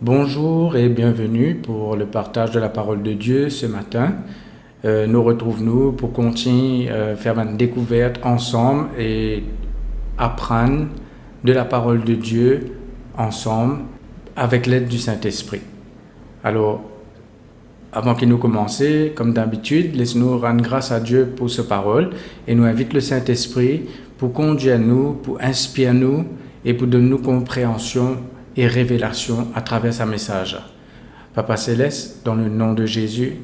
Bonjour et bienvenue pour le partage de la parole de Dieu ce matin. Nous retrouvons pour continuer faire une découverte ensemble et apprendre de la parole de Dieu ensemble avec l'aide du Saint-Esprit. Alors, avant que nous commencions, comme d'habitude, laissez-nous rendre grâce à Dieu pour sa parole et nous invite le Saint-Esprit pour conduire nous, pour inspirer nous et pour donner nous compréhension et révélation à travers sa message. Papa Céleste, dans le nom de Jésus,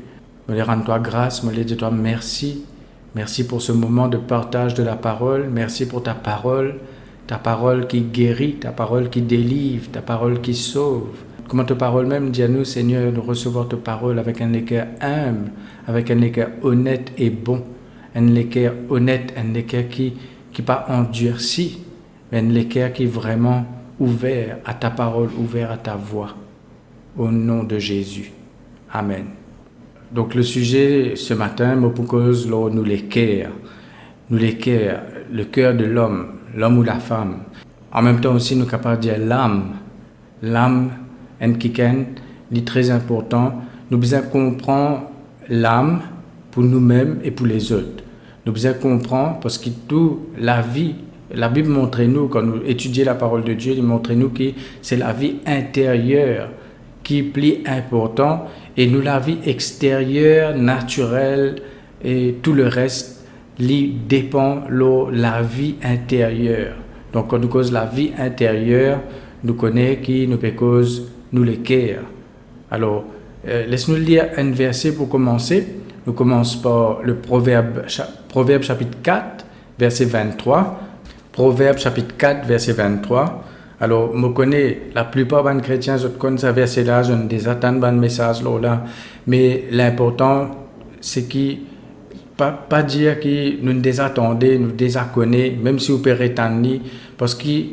me les rends toi grâce, me les dis toi merci. Merci pour ce moment de partage de la parole. Merci pour ta parole qui guérit, ta parole qui délivre, ta parole qui sauve. Comment ta parole même dit à nous, Seigneur, de recevoir ta parole avec un cœur humble, avec un cœur honnête et bon. Un cœur honnête, un cœur qui pas endurci, mais un cœur qui est vraiment ouvert à ta parole, ouvert à ta voix. Au nom de Jésus. Amen. Donc le sujet ce matin me propose nous les cœurs. Nous les cœurs, le cœur de l'homme ou la femme. En même temps aussi nous sommes capables de dire l'âme. L'âme, est très important. Nous devons comprendre l'âme pour nous-mêmes et pour les autres. Nous devons comprendre parce que toute la vie, la Bible montre nous, quand nous étudions la parole de Dieu, il montre nous que c'est la vie intérieure qui est plus importante et nous la vie extérieure, naturelle et tout le reste, dépend de la vie intérieure. Donc quand nous cause la vie intérieure, nous connaissons qui nous peut cause nous les cœurs. Alors, laisse-nous lire un verset pour commencer. Nous commençons par le Proverbe chapitre 4, verset 23. Proverbe chapitre 4, verset 23. Alors, je connais, la plupart des chrétiens, je connais ce verset-là, je ne attends pas de message là, mais l'important, c'est qu'il pas dire que nous nous attendons, nous désacconnons, même si vous pouvez rétendre, parce que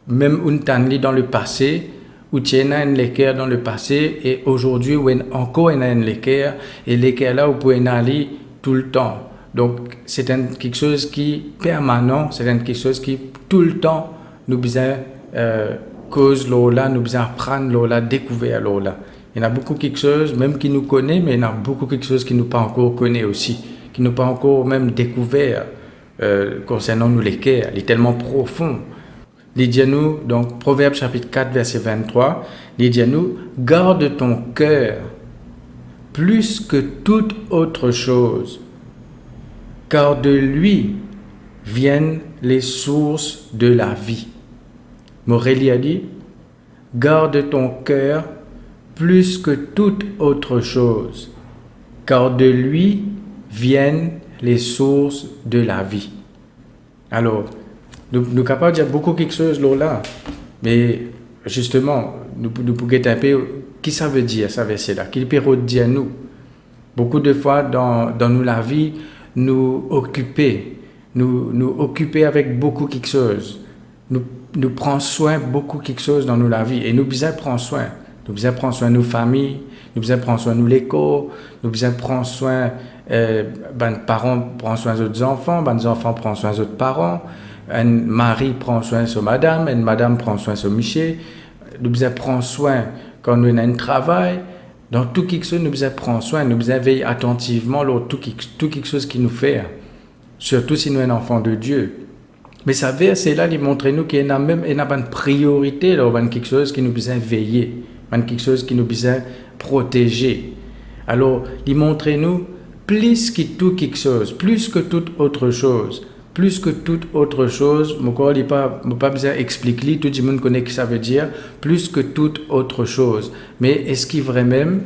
même une tanli dans le passé, ou tiens un l'équerre dans le passé, et aujourd'hui, ou encore un l'équerre, et l'équerre là, vous pouvez aller tout le temps. Donc, c'est quelque chose qui est permanent, c'est quelque chose qui, tout le temps, nous besoin cause là, nous besoin apprendre là, découvrir là. Il y en a beaucoup quelque chose, même qui nous connaît, mais il y en a beaucoup quelque chose qui nous pas encore connaît aussi, qui nous pas encore même découvert concernant nous les cœurs. Il est tellement profond. Il dit à nous, donc, Proverbe chapitre 4, verset 23, il dit à nous, garde ton cœur plus que toute autre chose, car de lui viennent les sources de la vie. Morelli a dit, garde ton cœur plus que toute autre chose, car de lui viennent les sources de la vie. Alors, nous sommes capables de dire beaucoup quelque chose là, mais justement, nous pouvons un peu, qui ça veut dire, ça verset-là, qu'il peut dire nous. Beaucoup de fois dans nous la vie, nous occuper avec beaucoup quelque chose. Nous prenons soin beaucoup quelque chose dans nous la vie et nous besoin prendre soin. Nous besoin prendre soin de nos familles, nous besoin prendre soin de nous l'école, nous besoin prendre soin parents prennent soin des enfants, les enfants prennent soin des parents, un mari prend soin de sa madame, une madame prend soin de son monsieur. Nous besoin prendre soin quand nous avons un travail. Dans tout quelque chose, nous devons prendre soin, nous devons veiller attentivement sur tout quelque chose qui nous fait, surtout si nous sommes un enfant de Dieu. Mais ça verset-là, il montre nous qu'il y a même une priorité, quelque chose qui nous besoin veiller, quelque chose qui nous besoin protéger. Alors, il montre nous plus que tout quelque chose, plus que toute autre chose. Plus que toute autre chose, mon corps n'a pas besoin d'expliquer, tout le monde connaît ce que ça veut dire, plus que toute autre chose. Mais est-ce qu'il vraiment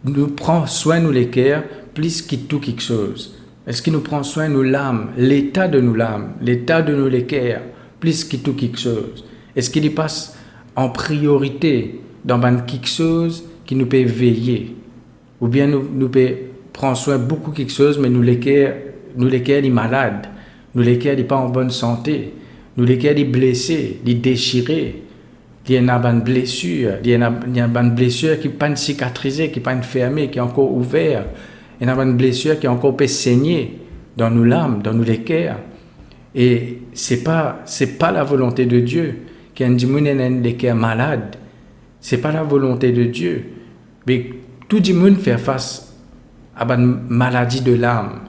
nous prend soin nous les cœurs, plus que tout quelque chose? Est-ce qu'il nous prend soin nous l'âme, l'état de nous l'âme, l'état de nous les cœurs, plus que tout quelque chose? Est-ce qu'il y passe en priorité dans quelque chose qui nous peut veiller? Ou bien nous peut prendre soin beaucoup quelque chose, mais nous les cœurs sont malades. Nous les cœurs sont pas en bonne santé, nous les cœurs sont blessés, sont déchirés, il y a une blessure, il y a une blessure qui n'est pas cicatrisée, qui n'est pas fermée, qui est encore ouverte, il y a une blessure qui est encore peut saigner dans nos l'âme, dans nous les cœurs. Et c'est pas la volonté de Dieu qu'il y ait des cœurs malades C'est pas la volonté de Dieu. Mais tout le monde fait face à une maladie de l'âme,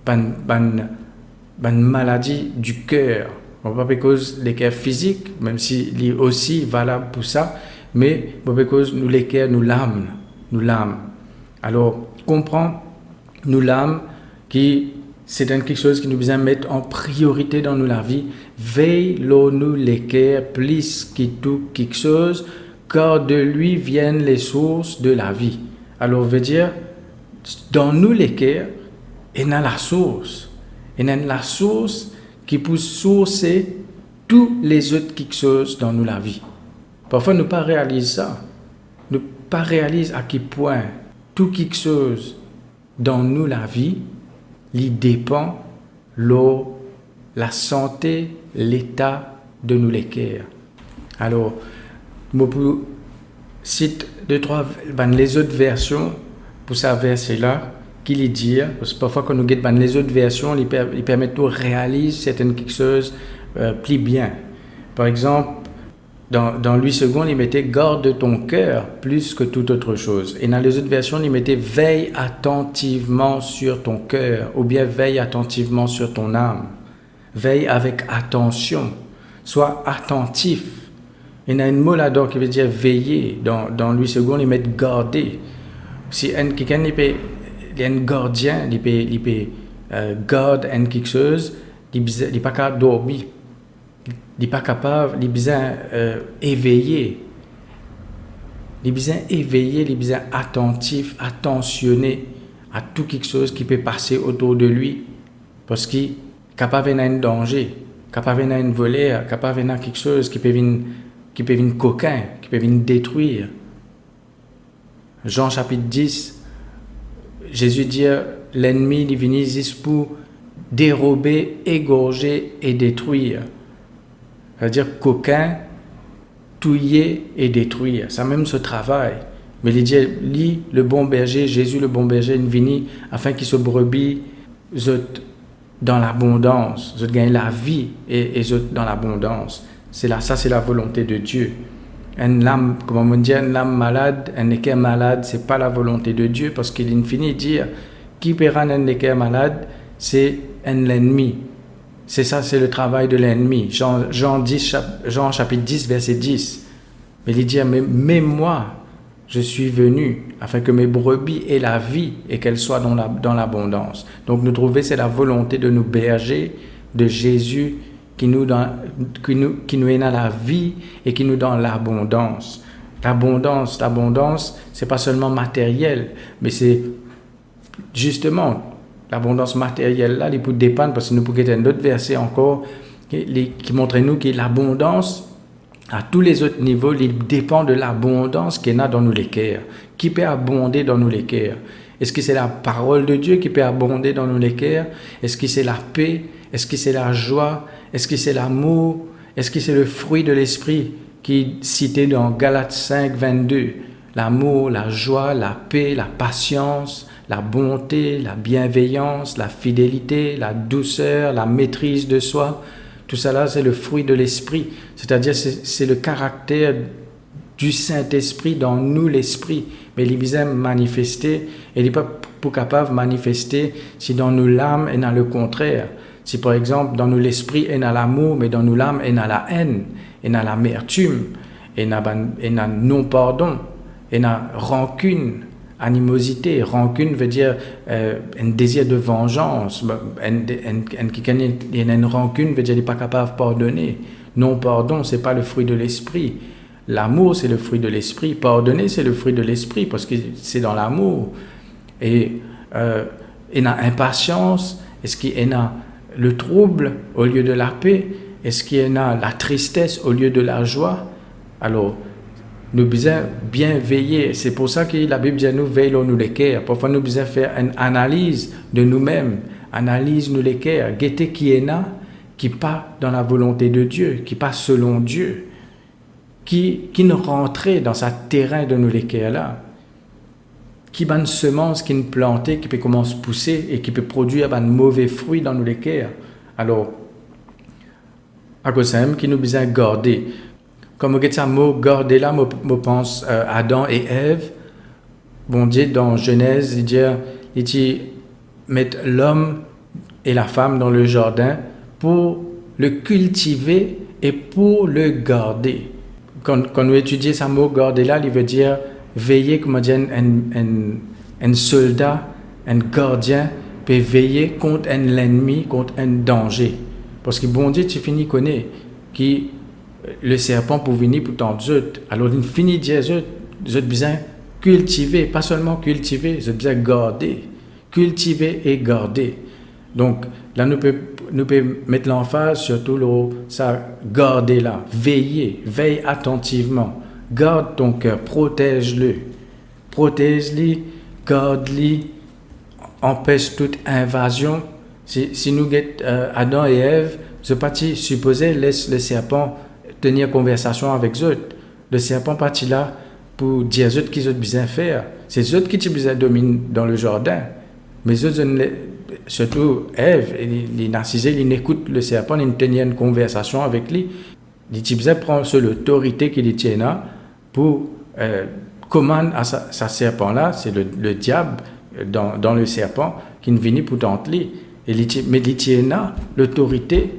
une maladie du cœur. Pas parce les cœurs physiques, même si c'est aussi valable pour ça, mais parce que nous les cœurs, nous l'âme. Alors, comprends, nous l'âme, qui c'est quelque chose qui nous besoin mettre en priorité dans la vie. Veille nous les cœurs plus que tout quelque chose, car de lui viennent les sources de la vie. Alors, veut dire, dans nous les cœurs, il y a la source. Il y a la source qui peut sourcer tous les autres quelque chose dans nous la vie. Parfois, nous ne réalisons pas ça. Nous ne réalisons à quel point tout quelque chose dans nous la vie, il dépend de la santé, l'état de nous les cœurs. Alors, je peux citer les autres versions pour ce verset-là, qui les dit, parce que parfois quand nous regardons les autres versions, ils permettent de réaliser certaines quelque chose plus bien. Par exemple, dans Louis II, il mettait garde ton cœur plus que toute autre chose. Et dans les autres versions, il mettait veille attentivement sur ton cœur, ou bien veille attentivement sur ton âme. Veille avec attention, sois attentif. Il y a un mot là-dedans qui veut dire veiller. Dans Louis II, il met garder. Si quelqu'un il y a un gardien, il peut garder quelque chose, il n'est pas capable de dormir. Il n'est pas capable, il a besoin éveillé. Il a besoin éveillé, il a besoin attentif, attentionné à tout quelque chose qui peut passer autour de lui. Parce qu'il est capable d'un danger, capable d'un voler, capable d'un quelque chose qui peut venir coquin, qui peut venir détruire. Jean chapitre 10, Jésus dit, l'ennemi il vient ici pour dérober, égorger et détruire. C'est-à-dire coquin, touiller et détruire. Ça même ce travail. Mais il dit, lui, le bon berger, Jésus le bon berger, il vient afin qu'il se brebis dans l'abondance, gagne la vie et dans l'abondance. Ça c'est la volonté de Dieu. Une âme, comment on dit, une âme malade, un équerre malade, c'est pas la volonté de Dieu, parce qu'il est fini de dire qui paiera un équerre malade, c'est l'ennemi. C'est ça, c'est le travail de l'ennemi. Jean chapitre 10, verset 10. Mais il dit, mais moi, je suis venu afin que mes brebis aient la vie et qu'elles soient dans l'abondance. Donc nous trouvons, c'est la volonté de nous berger de Jésus qui nous est dans la vie et qui nous donne l'abondance. L'abondance, c'est pas seulement matériel, mais c'est justement l'abondance matérielle là, il peut dépendre, parce que nous pouvons avoir un autre verset encore qui montre nous que l'abondance à tous les autres niveaux, il dépend de l'abondance qu'il y a dans nos cœurs, qui peut abonder dans nos cœurs. Est-ce que c'est la parole de Dieu qui peut abonder dans nos cœurs? Est-ce que c'est la paix? Est-ce que c'est la joie? Est-ce que c'est l'amour? Est-ce que c'est le fruit de l'esprit qui est cité dans Galates 5, 22? L'amour, la joie, la paix, la patience, la bonté, la bienveillance, la fidélité, la douceur, la maîtrise de soi. Tout ça là, c'est le fruit de l'esprit. C'est-à-dire, c'est le caractère du Saint-Esprit dans nous, l'esprit. Mais il vient manifester, et il n'est pas capable de manifester si dans nous l'âme est dans le contraire. Si par exemple, dans nous l'esprit est dans l'amour, mais dans nous l'âme est dans la haine, est dans l'amertume, est dans non-pardon, est dans rancune, animosité. Rancune veut dire un désir de vengeance. Une rancune veut dire qu'il n'est pas capable de pardonner. Non-pardon, ce n'est pas le fruit de l'esprit. L'amour, c'est le fruit de l'esprit. Pardonner, c'est le fruit de l'esprit, parce que c'est dans l'amour. Et dans impatience, est-ce qu'il y a le trouble au lieu de la paix? Est-ce qu'il y a la tristesse au lieu de la joie? Alors, nous devons bien veiller. C'est pour ça que la Bible dit nous veillons nous les cœurs. Parfois, nous devons faire une analyse de nous-mêmes. Analyse nous les cœurs. Guetter qui est là, qui pas dans la volonté de Dieu, qui pas selon Dieu, qui ne rentrait dans sa terrain de nous les cœurs là. Qui a une semence qui est plantée, qui peut commencer à pousser et qui peut produire un mauvais fruit dans nos cœurs. Alors, à cause de ça, qui nous besoin garder. Comme on dit ça, mot garder là, je pense Adam et Ève. Bon Dieu, dans Genèse, il dit mettre l'homme et la femme dans le jardin pour le cultiver et pour le garder. Quand nous étudions ce mot garder là, il veut dire veiller, comme on dit, un soldat, un gardien, peut veiller contre l'ennemi, contre un danger. Parce que bon Dieu, tu finis connaître qui le serpent pour venir pour tendre zut. Alors il finit de dire zut besoin cultiver, pas seulement cultiver, zut besoin garder, cultiver et garder. Donc là nous peut mettre l'emphase sur tout ça garder là, veille attentivement, garde ton cœur, protège-le, garde-le, empêche toute invasion. Si nous Adam et Ève, ce parti supposé laisse le serpent tenir conversation avec eux. Le serpent parti là pour dire eux qu'ils ont besoin de faire. C'est eux qui ont besoin de dominer dans le jardin. Mais eux, surtout Ève, les narcisés, ils n'écoutent le serpent, ils tenaient une conversation avec lui. Ils ont besoin de prendre sur l'autorité qu'il tient là pour commander à sa serpent là, c'est le diable dans le serpent qui ne vient pour tenter lui. Mais il tient là l'autorité,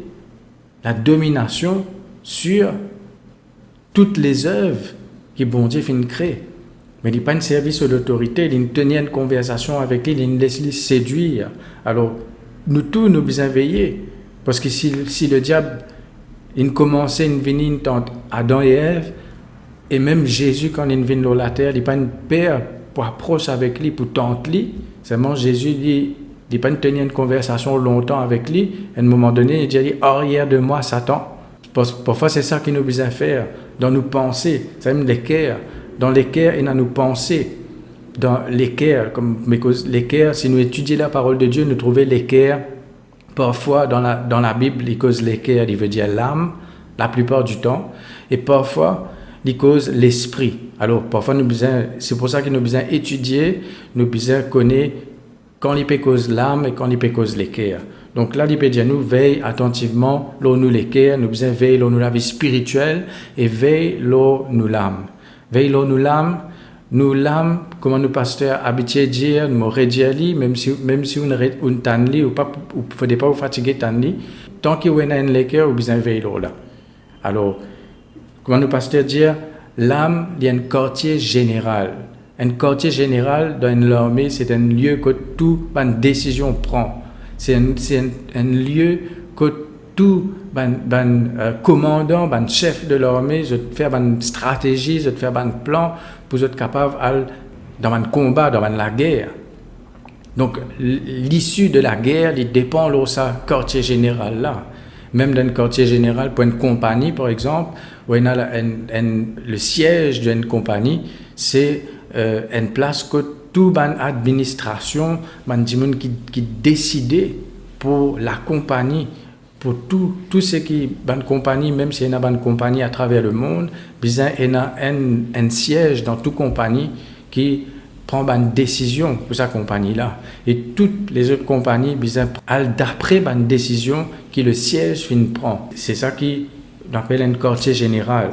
la domination sur toutes les œuvres que bon Dieu finit créer. Mais il n'a pas un service de l'autorité, il tenait une conversation avec lui, il laisse lui séduire. Alors, nous tous, nous devons veiller. Parce que si le diable, il commençait à venir tenter Adam et Ève, et même Jésus, quand il vient dans la terre, il n'a pas une père pour approcher avec lui, pour tenter lui. Seulement, Jésus, il n'a pas tenu une conversation longtemps avec lui. À un moment donné, il dit « Arrière de moi, Satan ». Parfois, c'est ça qu'il nous besoin faire dans nos pensées. C'est même l'équerre. Dans l'équerre, il y a nos pensées. Dans l'équerre, si nous étudions la parole de Dieu, nous trouvons l'équerre. Parfois, dans la Bible, il cause l'équerre, il veut dire l'âme, la plupart du temps. Et parfois, il cause l'esprit. Alors, parfois, c'est pour ça que nous besoin étudier, nous besoin connaître quand il peut cause l'âme et quand il peut cause l'équerre. Donc là, il peut dire nous veille attentivement, l'eau nous l'équerre, nous besoin veille l'eau nous la vie spirituelle et veille l'eau nous l'âme. Veille l'eau nous l'âme, comment nous pasteurs habitués dire, nous redire même si on tanli ou pas, ou faudrait pas vous fatiguer tanli, tant qu'il y a une l'équerre, vous besoin veille l'eau là. Alors, comment nous pasteurs dire, l'âme, il y a un quartier général. Un quartier général dans une armée, c'est un lieu que toute une décision prend. C'est un lieu que tout commandant, chef de l'armée, veut faire une stratégie, veut faire un plan pour être capable dans un combat, dans la guerre. Donc l'issue de la guerre, il dépend de ce quartier général là. Même dans un quartier général pour une compagnie, par exemple, où il y a le siège d'une compagnie, c'est une place que toute l'administration, qui décide pour la compagnie, pour tout ce qui est une compagnie, même s'il y a une compagnie à travers le monde, il y a un siège dans toute compagnie qui prend une décision pour sa compagnie-là. Et toutes les autres compagnies, d'après une décision que le siège prend. C'est ça qu'on appelle un quartier général.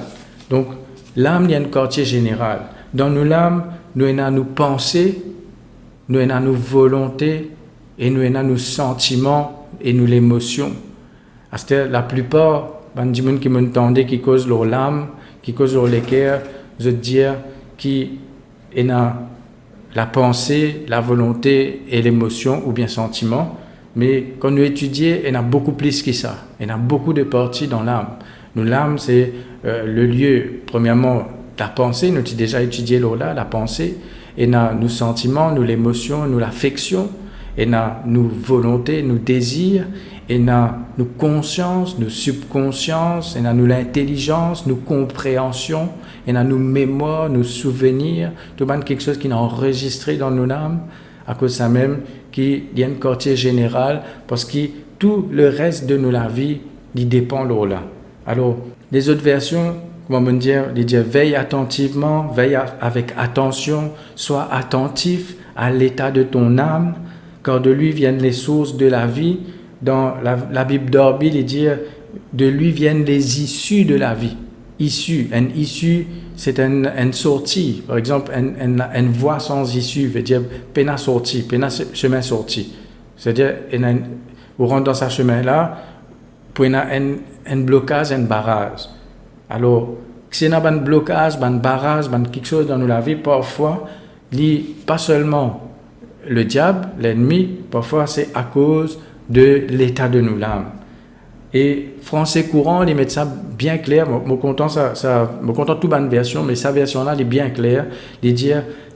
Donc, l'âme, il y a un quartier général. Dans l'âme, nous avons nos pensées, nous avons nos volontés, et nous avons nos sentiments et nos émotions. C'est-à-dire, la plupart des gens qui m'entendent, qui causent leur l'âme, qui causent leur l'équerre, je veux dire, qui ont la pensée, la volonté et l'émotion, ou bien sentiment. Mais quand nous étudions, il y a beaucoup plus que ça. Il y a beaucoup de parties dans l'âme. L'âme, c'est le lieu, premièrement, la pensée, nous avons déjà étudié là, la pensée, et nos sentiments, nous l'émotion, nous l'affection, et nos volontés, nos désirs, et nos consciences, nos subconsciences, et nous l'intelligence, nos compréhensions, et nos mémoires, nos souvenirs, tout le monde quelque chose qui est enregistré dans nos âmes, à cause de ça même, qui y a un quartier général, parce que tout le reste de la vie, il dépend de là. Alors, les autres versions, comment dire, veille attentivement, veille avec attention, sois attentif à l'état de ton âme, car de lui viennent les sources de la vie. Dans la Bible d'Orbi, il dit de lui viennent les issues de la vie. issue. Une issue, c'est une sortie. Par exemple, une voie sans issue veut dire pena sortie, pena chemin sorti. C'est-à-dire, on rentre dans ce chemin-là, pour un blocage, un barrage. Alors, si on a un blocage, un barrage, quelque chose dans la vie, parfois, pas seulement le diable, l'ennemi, parfois c'est à cause de l'état de nos âmes. Et français courant, ils mettent ça bien clair. Je suis content de toute bonne version, mais sa version-là, elle est bien claire. Il dit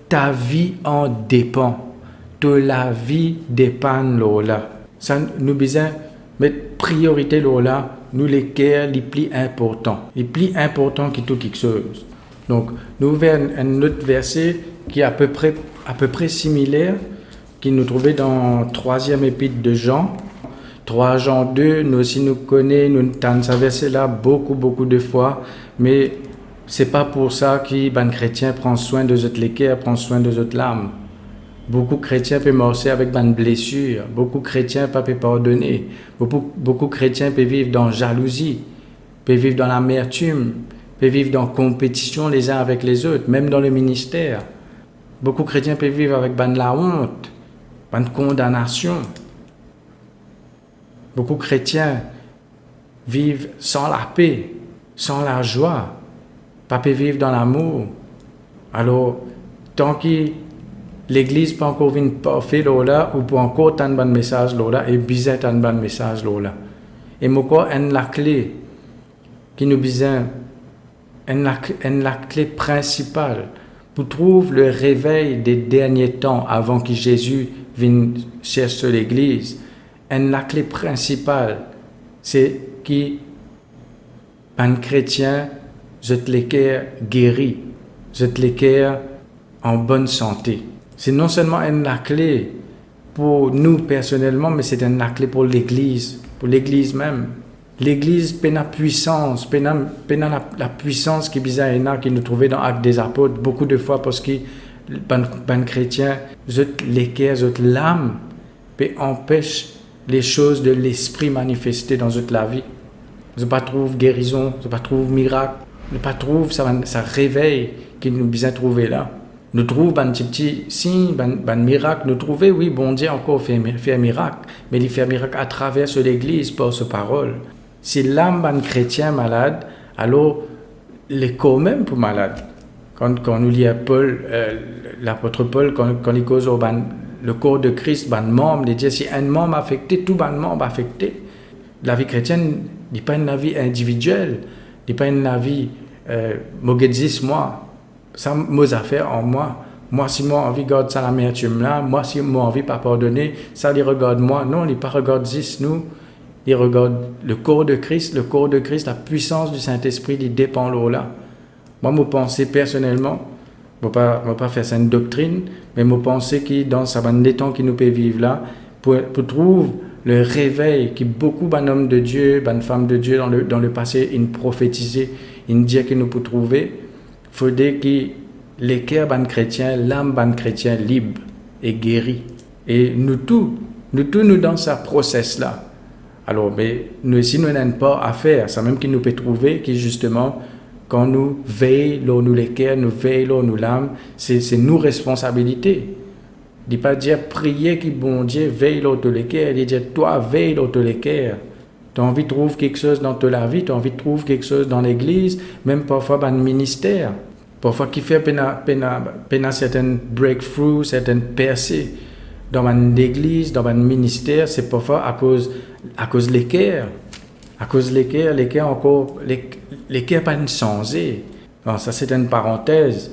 ta vie en dépend. De la vie dépend là. Ça nous besoin mettre priorité là. Nous les cœurs les plus importants. Les plus importants qui tout quelque chose. Donc, nous ouvrons un autre verset qui est à peu près similaire, qui nous trouvait dans 3e épître de Jean. 3 Jean 2, nous aussi nous connaissons, nous avons ce verset-là beaucoup de fois, mais c'est pas pour ça que les chrétiens prennent soin de notre cœur, prennent soin de notre âme. Beaucoup de chrétiens peuvent marcher avec des blessures, beaucoup de chrétiens peuvent pardonner, beaucoup de chrétiens peuvent vivre dans la jalousie, peuvent vivre dans l'amertume, peuvent vivre dans la compétition les uns avec les autres, même dans le ministère. Beaucoup de chrétiens peuvent vivre avec de la honte, de condamnation. Beaucoup de chrétiens vivent sans la paix, sans la joie, pas peuvent vivre dans l'amour. Alors, tant que l'Église peut encore venir parfaite là, ou peut encore un bon message là, et bizarre un bon message là. Et moi, la clé qui nous besoin, la clé principale pour trouver le réveil des derniers temps avant que Jésus vienne chercher l'Église. La clé principale, c'est qu'un chrétien, jette les cœurs guéris, jette les cœurs en bonne santé. C'est non seulement la clé pour nous personnellement, mais c'est la clé pour l'Église même. L'Église a la puissance, la puissance qui nous trouvait dans l'Acte des Apôtres beaucoup de fois parce que les chrétiens jette les cœurs, jette l'âme, et empêche les choses de l'esprit manifestées dans toute la vie. Je ne trouve pas guérison, je ne trouve pas miracle, je ne trouve ça réveil qu'il nous besoin trouver là. Nous trouvons un petit signe, un miracle, nous trouvons, oui, bon Dieu encore fait un miracle, mais il fait un miracle à travers l'Église par sa parole. Si l'âme d'un chrétien malade, alors le corps même pour malade. Quand nous lisons Paul, l'apôtre Paul, quand il cause le corps de Christ, ben membre, il dit si un membre affecté, tout ben membre affecté. La vie chrétienne n'est pas une vie individuelle, n'est pas une vie moi, ça mes affaires en moi. Moi si moi envie garde ça l'amertume là, moi si moi envie pas pardonner, ça les regarde moi. Non, il pas regarde juste nous, il regarde le corps de Christ, la puissance du Saint-Esprit, il dépend là. Moi, je pense personnellement, je ne vais pas faire ça une doctrine, mais je pense que dans ce temps qui nous peut vivre là, pour trouver le réveil que beaucoup d'hommes de Dieu, de femmes de Dieu dans le passé, ils prophétisaient, ils disaient que nous pouvons trouver, il faudrait que les cœurs chrétiens, l'âme chrétien libre et guéri. Et nous tous dans ce process-là. Alors, mais nous aussi, nous n'avons pas à faire. C'est même qu'il nous peut trouver que justement, quand nous veillons nous les cœurs, nous veillons nous l'âme, c'est nos responsabilités. Il ne dit pas dire prier que bon Dieu veille l'autre les cœurs, il dit toi veille l'autre les cœurs. Tu as envie de trouver quelque chose dans ta vie, tu as envie de trouver quelque chose dans l'église, même parfois dans le ministère. Parfois qui fait certaines breakthroughs, certaines percées dans l'église, dans le ministère, c'est parfois à cause des cœurs. À cause des cœurs encore, les cœurs pas changé. Bon, ça c'est une parenthèse,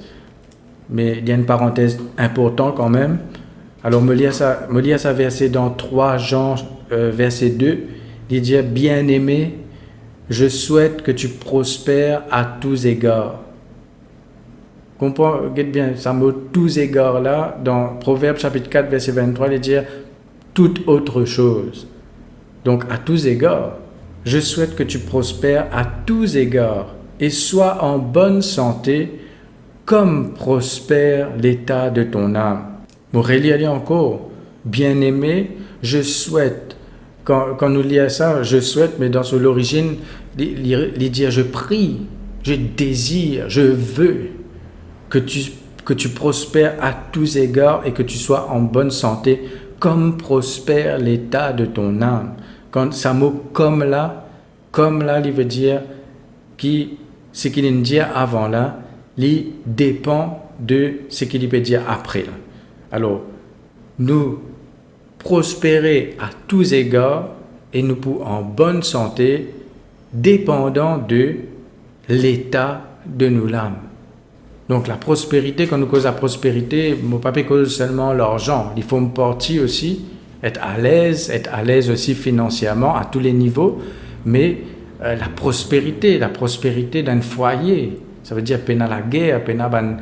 mais il y a une parenthèse importante quand même. Alors, me lire ça verset dans 3 Jean, verset 2, il dit « Bien-aimé, je souhaite que tu prospères à tous égards. » Comprends bien, ça mot « tous égards » là, dans Proverbe chapitre 4, verset 23, il dit « toute autre chose ». Donc, à tous égards. Je souhaite que tu prospères à tous égards et sois en bonne santé comme prospère l'état de ton âme. Morelli encore, bien-aimé, je souhaite. Quand nous lisons ça, je souhaite, mais dans l'origine, il dit je prie je désire, je veux que tu prospères à tous égards et que tu sois en bonne santé, comme prospère l'état de ton âme. Quand ça mot comme là, il veut dire ce qu'il vient de dire avant là, il dépend de ce qu'il peut dire après là. Alors, nous prospérer à tous égards et nous pour en bonne santé, dépendant de l'état de nos âmes. Donc la prospérité, quand nous cause la prospérité, mon papa cause seulement l'argent. Il faut me porter aussi, être à l'aise aussi financièrement à tous les niveaux, mais la prospérité d'un foyer, ça veut dire peine à la guerre, peine à ban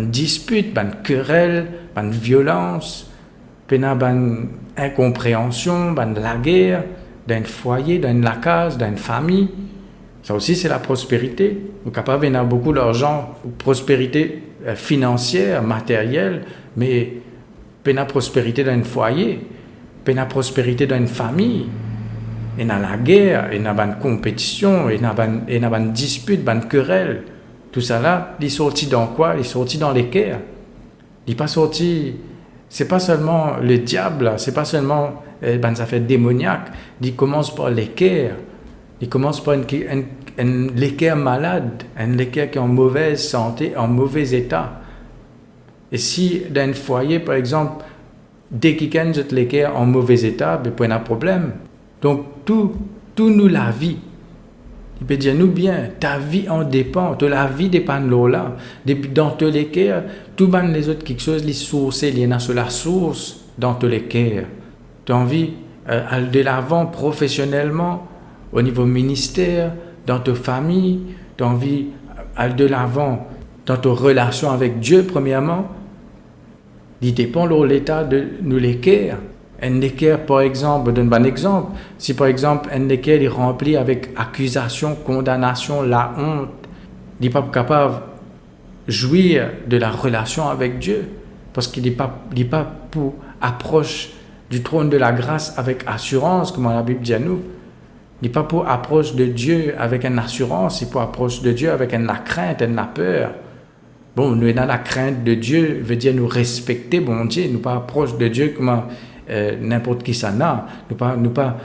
dispute, ban querelle, ban violence, peine à ban incompréhension, ban la guerre, d'un foyer, d'une case, d'une famille. Ça aussi, c'est la prospérité. Nous sommes capables d'avoir beaucoup d'argent, prospérité financière, matérielle, mais pas la prospérité d'un foyer, pas la prospérité d'une famille. Il y a la guerre, il y a une compétition, il y a une dispute, une querelle. Tout ça là, il est sorti dans quoi? Il est sorti dans l'équerre. Il n'est pas sorti. C'est pas seulement le diable, c'est pas seulement ça fait démoniaque. Il commence par l'équerre. Il commence par l'équerre malade, un équerre qui est en mauvaise santé, en mauvais état. Et si dans un foyer, par exemple, dès qu'il y a l'équerre en mauvais état, il n'y a pas de problème. Donc, tout nous la vie. Il peut dire, nous bien, ta vie en dépend, la vie dépend de là. Dans tous les cas, tout les autres quelque chose, les sources, il y en a sur la source, dans tous les cas. Tu as envie de l'avant professionnellement, au niveau ministère, dans ta famille, tu as envie de l'avant dans ta relation avec Dieu, premièrement. Il dépend de l'état de nous l'équerre. Un équerre, par exemple, donne un bon exemple. Si par exemple, un équerre est rempli avec accusation, condamnation, la honte, il n'est pas capable de jouir de la relation avec Dieu. Parce qu'il n'est pas pour approche du trône de la grâce avec assurance, comme la Bible dit à nous. Il n'est pas pour approche de Dieu avec une assurance, il est pour approche de Dieu avec la crainte et la peur. Bon, nous dans la crainte de Dieu veut dire nous respecter, bon Dieu, nous pas approche de Dieu comme n'importe qui ça n'a, nous pas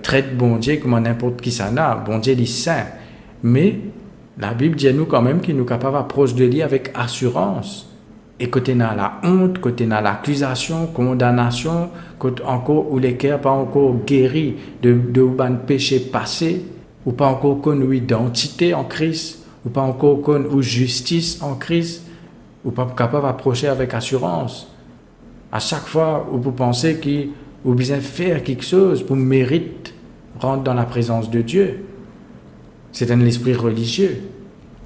traite bon Dieu comme n'importe qui ça n'a, bon Dieu est saint. Mais la Bible dit à nous quand même qu'il nous est capable d'approcher de lui avec assurance. Et côté dans la honte, côté dans l'accusation, condamnation, côté encore où l'équerre pas encore guéri de péché passé, ou pas encore connu identité en Christ, ou pas encore connu justice en Christ, ou pas capable d'approcher avec assurance. À chaque fois où vous pensez qu'il vous besoin faire quelque chose pour mériter rentrer dans la présence de Dieu, c'est un esprit religieux.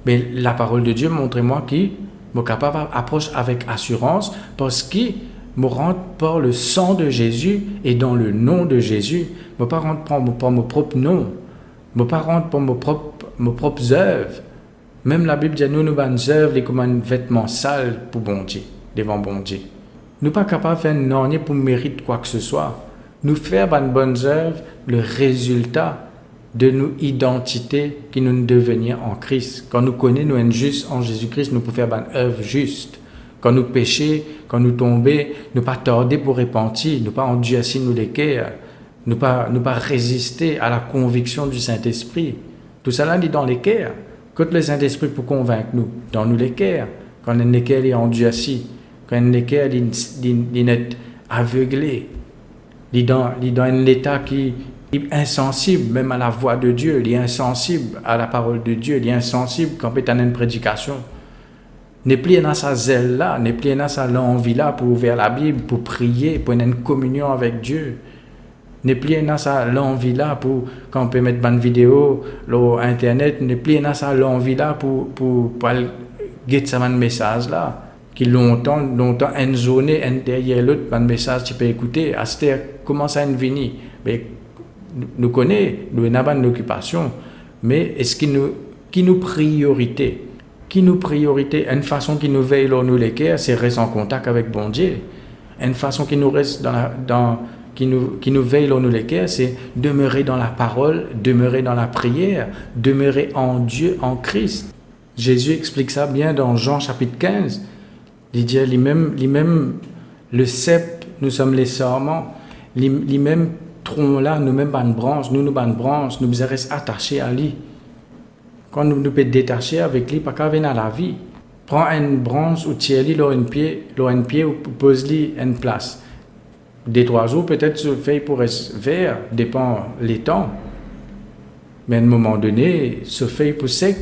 Mais la parole de Dieu montre-moi qu'il est capable d'approcher avec assurance parce qu'il me rentre par le sang de Jésus et dans le nom de Jésus. Je ne pas rentre par mon propre nom. Je ne pas rentre par mes propres œuvres. Même la Bible dit nous bonnes œuvres comme un vêtement sale pour bon Dieu, devant bon Dieu. Nous ne sommes pas capables de faire non pour mériter quoi que ce soit. Nous faire de bonnes œuvres, le résultat de nos identités qui nous devenir en Christ. Quand nous connaissons nous sommes justes en Jésus-Christ, nous pouvons faire une œuvre juste. Quand nous péchons, quand nous tombons, nous pas tarder pour repentir, nous pas endurcir nous les cœurs, nous pas résister à la conviction du Saint-Esprit. Tout cela dit dans les cœurs. Quand le Saint-Esprit pour convaincre nous, dans nous les cœurs, quand un cœur est endurci, quand un cœur est aveuglé, il est dans un état qui insensible même à la voix de Dieu, il est insensible à la parole de Dieu, il est insensible quand il y a une prédication. N'est plus dans sa zèle là, n'est plus dans sa envie là pour ouvrir la Bible, pour prier, pour une communion avec Dieu. N'est plus dans sa envie là pour quand on peut mettre une vidéo sur internet, n'est plus dans sa envie là pour get ça un message là qui longtemps une journée une derrière l'autre un message tu peux écouter à cette comment ça venir mais nous connaissons, nous avons une occupation, mais est-ce qui nous priorité? Qui nous priorité? Une façon qui nous veille dans nous les cœurs, c'est rester en contact avec bon Dieu. Une façon qui nous reste qui nous veille dans nous les cœurs, c'est demeurer dans la parole, demeurer dans la prière, demeurer en Dieu, en Christ. Jésus explique ça bien dans Jean chapitre 15. Il dit, lui-même, le cep, nous sommes les sarments, lui-même, tronc là, nous-mêmes, bonne branche, nous besoin rester attachés à lui. Quand nous pouvons détacher avec lui, pas qu'à venir à la vie. Prends une branche ou tiens-lui, un pied ou pose-lui une place. Des 3 jours, peut-être, ce fait pour rester vert, dépend les temps. Mais à un moment donné, ce fait pour sec,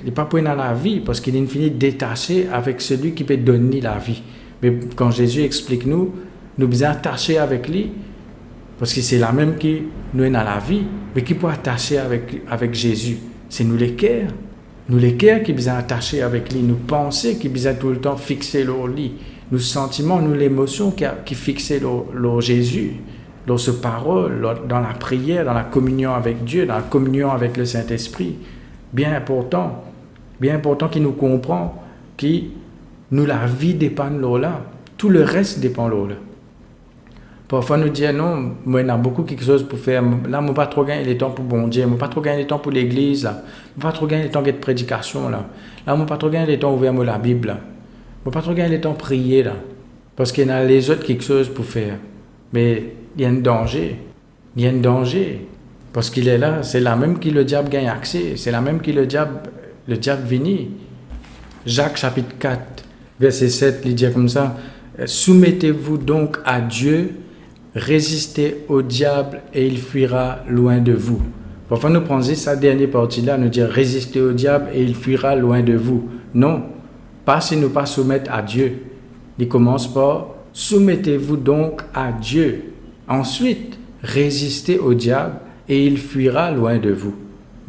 il n'est pas pour dans la vie, parce qu'il est fini détaché avec celui qui peut donner la vie. Mais quand Jésus explique nous besoin attacher avec lui, parce que c'est la même qui nous est dans la vie, mais qui peut attacher avec Jésus. C'est nous les cœurs. Nous les cœurs qui besoin attacher avec lui, nous pensées qui besoin tout le temps fixer leur lit, nos sentiments, nous l'émotion qui fixent leur Jésus, dans ce parole, dans la prière, dans la communion avec Dieu, dans la communion avec le Saint-Esprit. Bien important qu'il nous comprend, que nous la vie dépend de là, tout le reste dépend de là. Parfois nous disons non, moi il y a beaucoup quelque chose pour faire, là moi pas trop gagner le temps pour bon Dieu, moi pas trop gagner le temps pour l'église là, moi pas trop gagner le temps de prédication là, moi pas trop gagner le temps ouvrir la Bible là, moi pas trop gagner le temps prier là, parce qu'il y a les autres quelque chose pour faire, mais il y a un danger, parce qu'il est là, c'est la même qui le diable gagne accès, c'est la même qui le diable vient. Jacques chapitre 4, verset 7, il dit comme ça, soumettez-vous donc à Dieu, résistez au diable et il fuira loin de vous. Parfois nous prenons sa dernière partie là, nous dire résistez au diable et il fuira loin de vous. Non, pas si nous pas soumettre à Dieu. Il commence par soumettez-vous donc à Dieu. Ensuite, résistez au diable et il fuira loin de vous.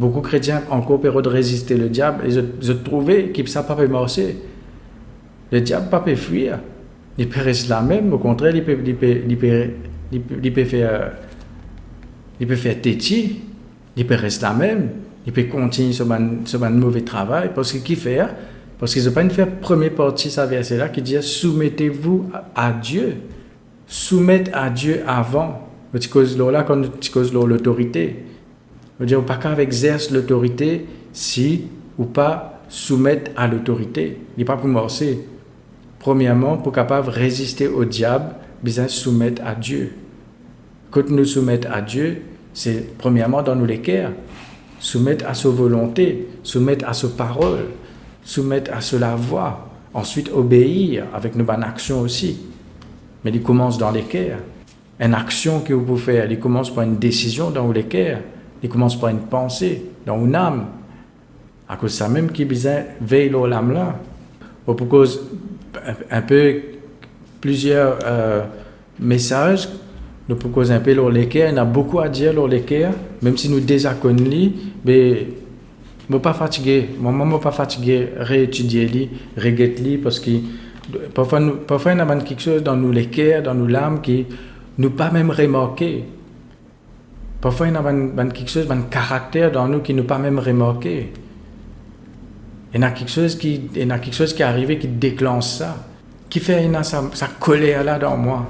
Beaucoup de chrétiens ont encore peur de résister au diable et je trouvais qu'il ne peut pas marcher. Le diable ne peut pas fuir. Il peut rester là même, au contraire, il peut faire têtis, il peut rester là même, il peut continuer sur un mauvais travail, parce qu'il fait, parce qu'ils n'ont pas fait première partie de sa verset là qui dit soumettez-vous à Dieu, soumettre à Dieu avant, petit cause là quand tu causes l'autorité, on dit pas qu'avec exerce l'autorité si ou pas soumettre à l'autorité, il n'est pas pour morcer. Premièrement, pour capable résister au diable, besoin soumettre à Dieu. Quand nous soumettons à Dieu, c'est premièrement dans nos cœurs, soumettre à sa volonté, soumettre à sa parole, soumettre à sa voix, ensuite obéir avec nos bonnes actions aussi. Mais il commence dans les cœurs. Une action que vous pouvez faire, il commence par une décision dans les cœurs, il commence par une pensée dans une âme. À cause de ça même qui besoin veille l'âme là. Pour cause un peu plusieurs messages, nous pour cause un peu sur les cœurs, il y a beaucoup à dire sur les cœurs, même si nous désaconnons, mais je ne suis pas fatigué, réétudier li, regarder parce que parfois il y a quelque chose dans nous les cœurs, dans nos l'âme qui nous pas même remarqué. Parfois il y a quelque chose, un caractère dans nous qui nous pas même remarqué. Il y a quelque chose qui est arrivé qui déclenche ça, qui fait sa colère là dans moi,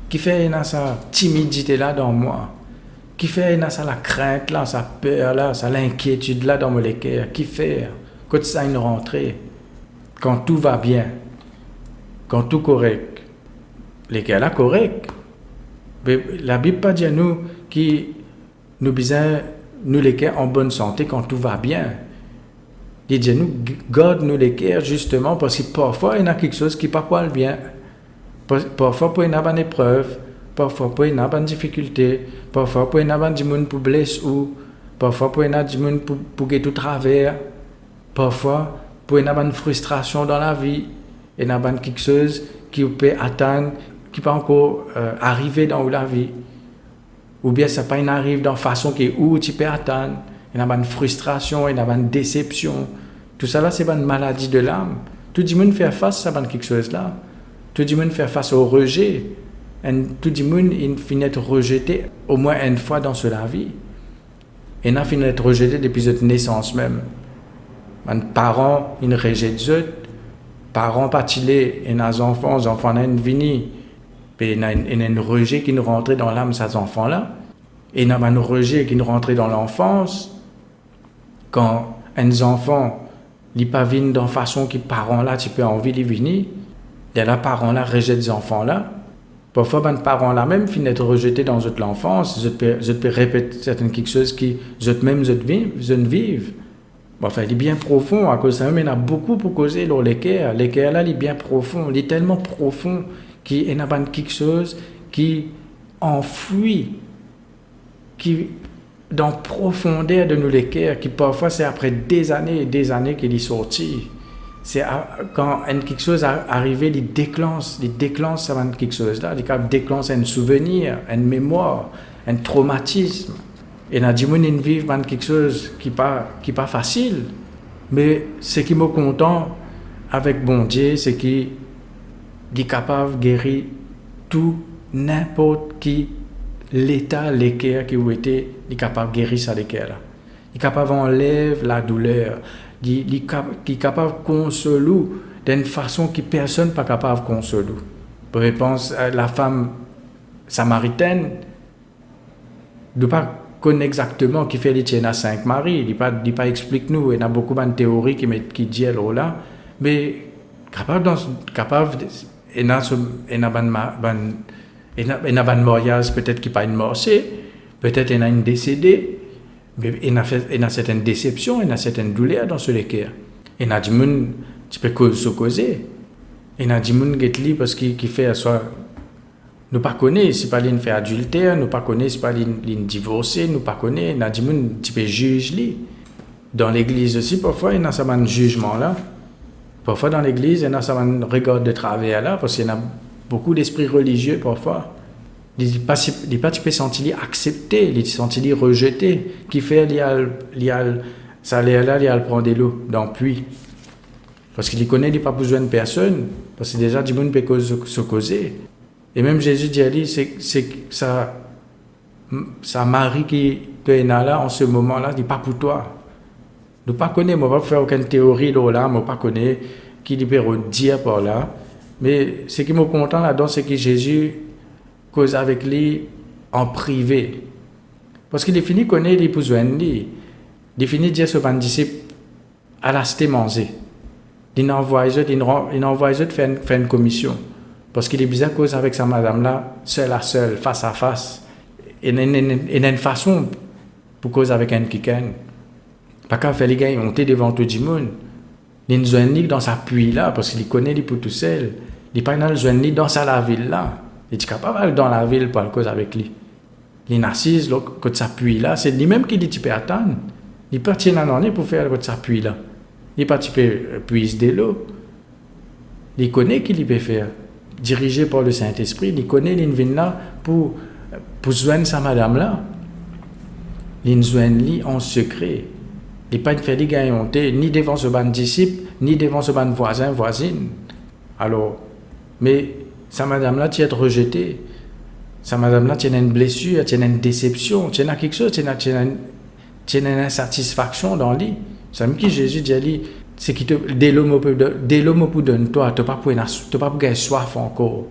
qui fait sa timidité là dans moi, qui fait ça la crainte là, sa peur là, ça l'inquiétude là dans mon cœur, qui fait quand ça une rentrée, quand tout va bien, quand tout correct, les cœurs là correct. Mais la Bible pas dit à nous qui nous besoin nous les cœurs en bonne santé quand tout va bien. Il dit nous garde-nous les cœurs justement parce que parfois il y a quelque chose qui pas pas bien. Parfois pour une bonne épreuve, parfois pour une bonne difficulté, parfois pour une bonne du monde pour blesser ou parfois pour une du monde pour que tout travers, parfois pour une bonne frustration dans la vie, il y a quelque chose qui peut atteindre, qui peut encore arriver dans la vie, ou bien ça pas arrive dans façon que où tu peux atteindre. Il y a une frustration, il y a une déception. Tout ça là, c'est une maladie de l'âme. Tout le monde fait face à quelque chose là. Tout le monde fait face au rejet. Tout le monde finit d'être rejeté au moins une fois dans sa vie. Et il finit d'être rejeté depuis sa naissance même. Les parents, ils rejettent eux. Parents patilés, et les enfants n'ont vini. Il y a un rejet qui nous rentre dans l'âme de ces enfants là. Et il y a un rejet qui nous rentre dans l'enfance. Quand un enfant Ils pas viennent d'une façon que les parents là, tu peux envie de venir. Et là, parents là rejettent les enfants là. Parfois, les parents là même finissent d'être rejetés dans l'enfance. Je peux répéter certaines quelque chose qui, même, je vivent. Bon, enfin, il est bien profond à cause de ça. Mais il y en a beaucoup pour causer dans l'équerre. L'équerre là, il est bien profond. Il est tellement profond qu'il y a pas quelque chose qui enfuit, qui dans la profondeur de nos l'équerre, qui parfois c'est après des années et des années qu'il est sorti. C'est quand quelque chose est arrivé, il déclenche ça va quelque chose là, il déclenche un souvenir, une mémoire, un traumatisme. Et il y a des gens qui vivent quelque chose qui n'est pas facile. Mais ce qui me content avec bon Dieu, c'est qu'il est capable de guérir tout, n'importe qui, l'état, l'équerre qui a été, il est capable de guérir ça l'équerre là. Il est capable d'enlever la douleur. Il est capable de consoler d'une façon que personne n'est pas capable de consoler. Je pense à la femme samaritaine, ne pas connaître exactement qui fait les tiennes à 5 maris. Il ne pas explique nous. Il y a beaucoup de théories qui disent là, mais capable il y a un mariage peut-être qui pas une morcée, peut-être il y a une décédée. Mais il y a certaines déceptions, il y a certaines douleurs dans ce cas. Il y a des gens qui peuvent se causer. Il y a des gens qui parce qu'ils fait soit nous pas connaît, si pas une fait adultère, nous pas connaît, si pas une divorcé, nous pas connaît. Il y a des gens qui peuvent juger. Dans l'église aussi, parfois il y a un jugement là. Parfois dans l'église, il y a un regard de travers là, parce qu'il y a beaucoup d'esprits religieux parfois. Il pas tu peux sentir accepté, il sentir rejeté, qui fait ça là il prend de l'eau dans le puits. Parce qu'il connaît, il n'a pas besoin de personne, parce que déjà du monde peut se causer. Et même Jésus dit c'est ça Marie qui est là en ce moment-là, il n'est pas pour toi. Nous pas connaît, moi pas faire aucune théorie là, moi pas connaît qui il peut dire par là, mais ce qui me content là-dedans c'est que Jésus cause avec lui en privé. Parce qu'il est fini de connaître les besoins de lui. Il est fini de dire ce bon disciple à la cité manger. Il envoie de faire une commission. Parce qu'il est bizarre de cause avec sa madame-là, seul à seul, face à face. Il y a une façon pour cause avec un quelqu'un. Pas qu'à faire les gars monter devant tout le monde. Il y a une dans sa puits là, parce qu'il connaît les pour tout seul. Il n'y a pas une dans sa ville là. Il est capable d'aller dans la ville pour le cause avec lui. Il est assis, quand ça puits là, c'est lui-même qui dit tu peux attendre. Il peut tirer un année pour faire quand ça puits là. Il peut puiser de l'eau. Il connaît qu'il peut faire. Dirigé par le Saint-Esprit, il connaît l'in là pour joindre sa madame là. Il joindre lui en secret. Il n'est pas fait des gagnantés ni devant ce ban disciple, ni devant ce ban voisine. Alors, mais sa madame-là, tu es rejetée. Sa madame-là, tu as une blessure, tu as une déception, tu as quelque chose, tu as une insatisfaction dans lui. C'est même qui Jésus dit à lui, c'est qui te dès l'homme pour donner toi, tu n'as pas gagner soif encore.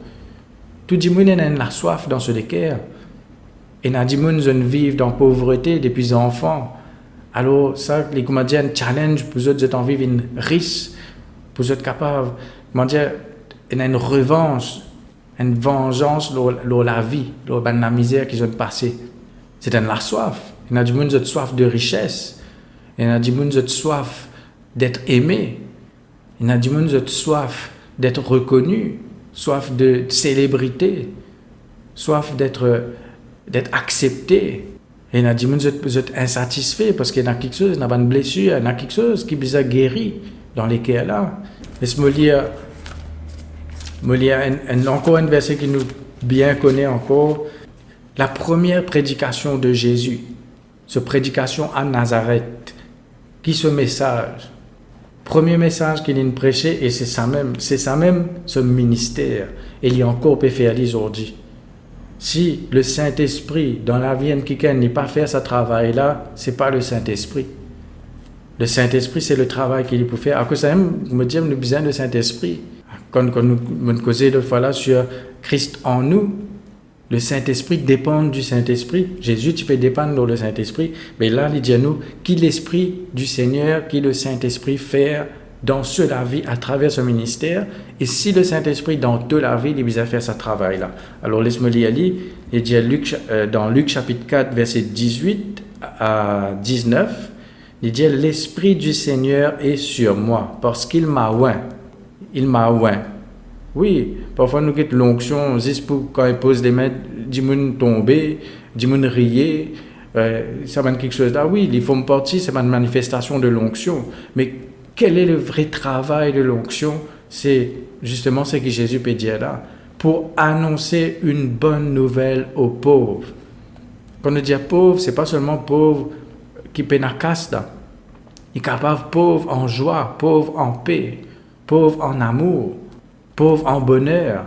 Tout le monde a la soif dans ce décaire. Et il y a des gens qui vivent dans la pauvreté depuis enfants. Alors, ça, les comédiens, un challenge pour eux d'être en vivre une risque, pour eux être capables, comment dire, il y a une revanche, une vengeance sur la vie, sur la misère qu'ils ont passée. C'est la soif. Il y a des gens qui ont soif de richesse. Il y a des gens qui ont soif d'être aimé. Il y a des gens qui ont soif d'être reconnu, soif de célébrité, soif d'être accepté. Et il y a des gens qui sont insatisfaits parce qu'il y a quelque chose, il y a une blessure, il y a quelque chose qui est guéri dans les cas là. Laisse-moi lire encore un verset qui nous bien connaît encore. La première prédication de Jésus, cette prédication à Nazareth, qui ce message, premier message qu'il a prêché, et c'est ça même ce ministère, et il y a encore peut faire aujourd'hui. Si le Saint-Esprit dans la vie de quelqu'un n'est pas fait ce travail-là, c'est pas le Saint-Esprit. Le Saint-Esprit, c'est le travail qu'il peut faire. À cause de ça, me dire, nous avons besoin du Saint-Esprit. Quand nous causons deux fois là sur Christ en nous, le Saint-Esprit dépend du Saint-Esprit. Jésus, tu peux dépendre dans le Saint-Esprit. Mais là, il dit à nous, qui l'Esprit du Seigneur, qui le Saint-Esprit fait dans la vie à travers ce ministère. Et si le Saint-Esprit dans toute la vie, il va faire ce travail-là. Alors, laisse-moi lire, il dit dans Luc chapitre 4, verset 18 à 19, il dit, l'Esprit du Seigneur est sur moi, parce qu'il m'a oint. Il m'a oint. Oui, parfois nous avons l'onction, juste pour quand il pose les mains, du monde tomber, du monde rier, ça va quelque chose là. Oui, ils font partie, c'est une manifestation de l'onction. Mais quel est le vrai travail de l'onction? C'est justement ce que Jésus peut dire là, pour annoncer une bonne nouvelle aux pauvres. Quand on dit pauvre, c'est pas seulement pauvre qui peine à casse là. Il est capable pauvre en joie, pauvre en paix, pauvre en amour, pauvre en bonheur,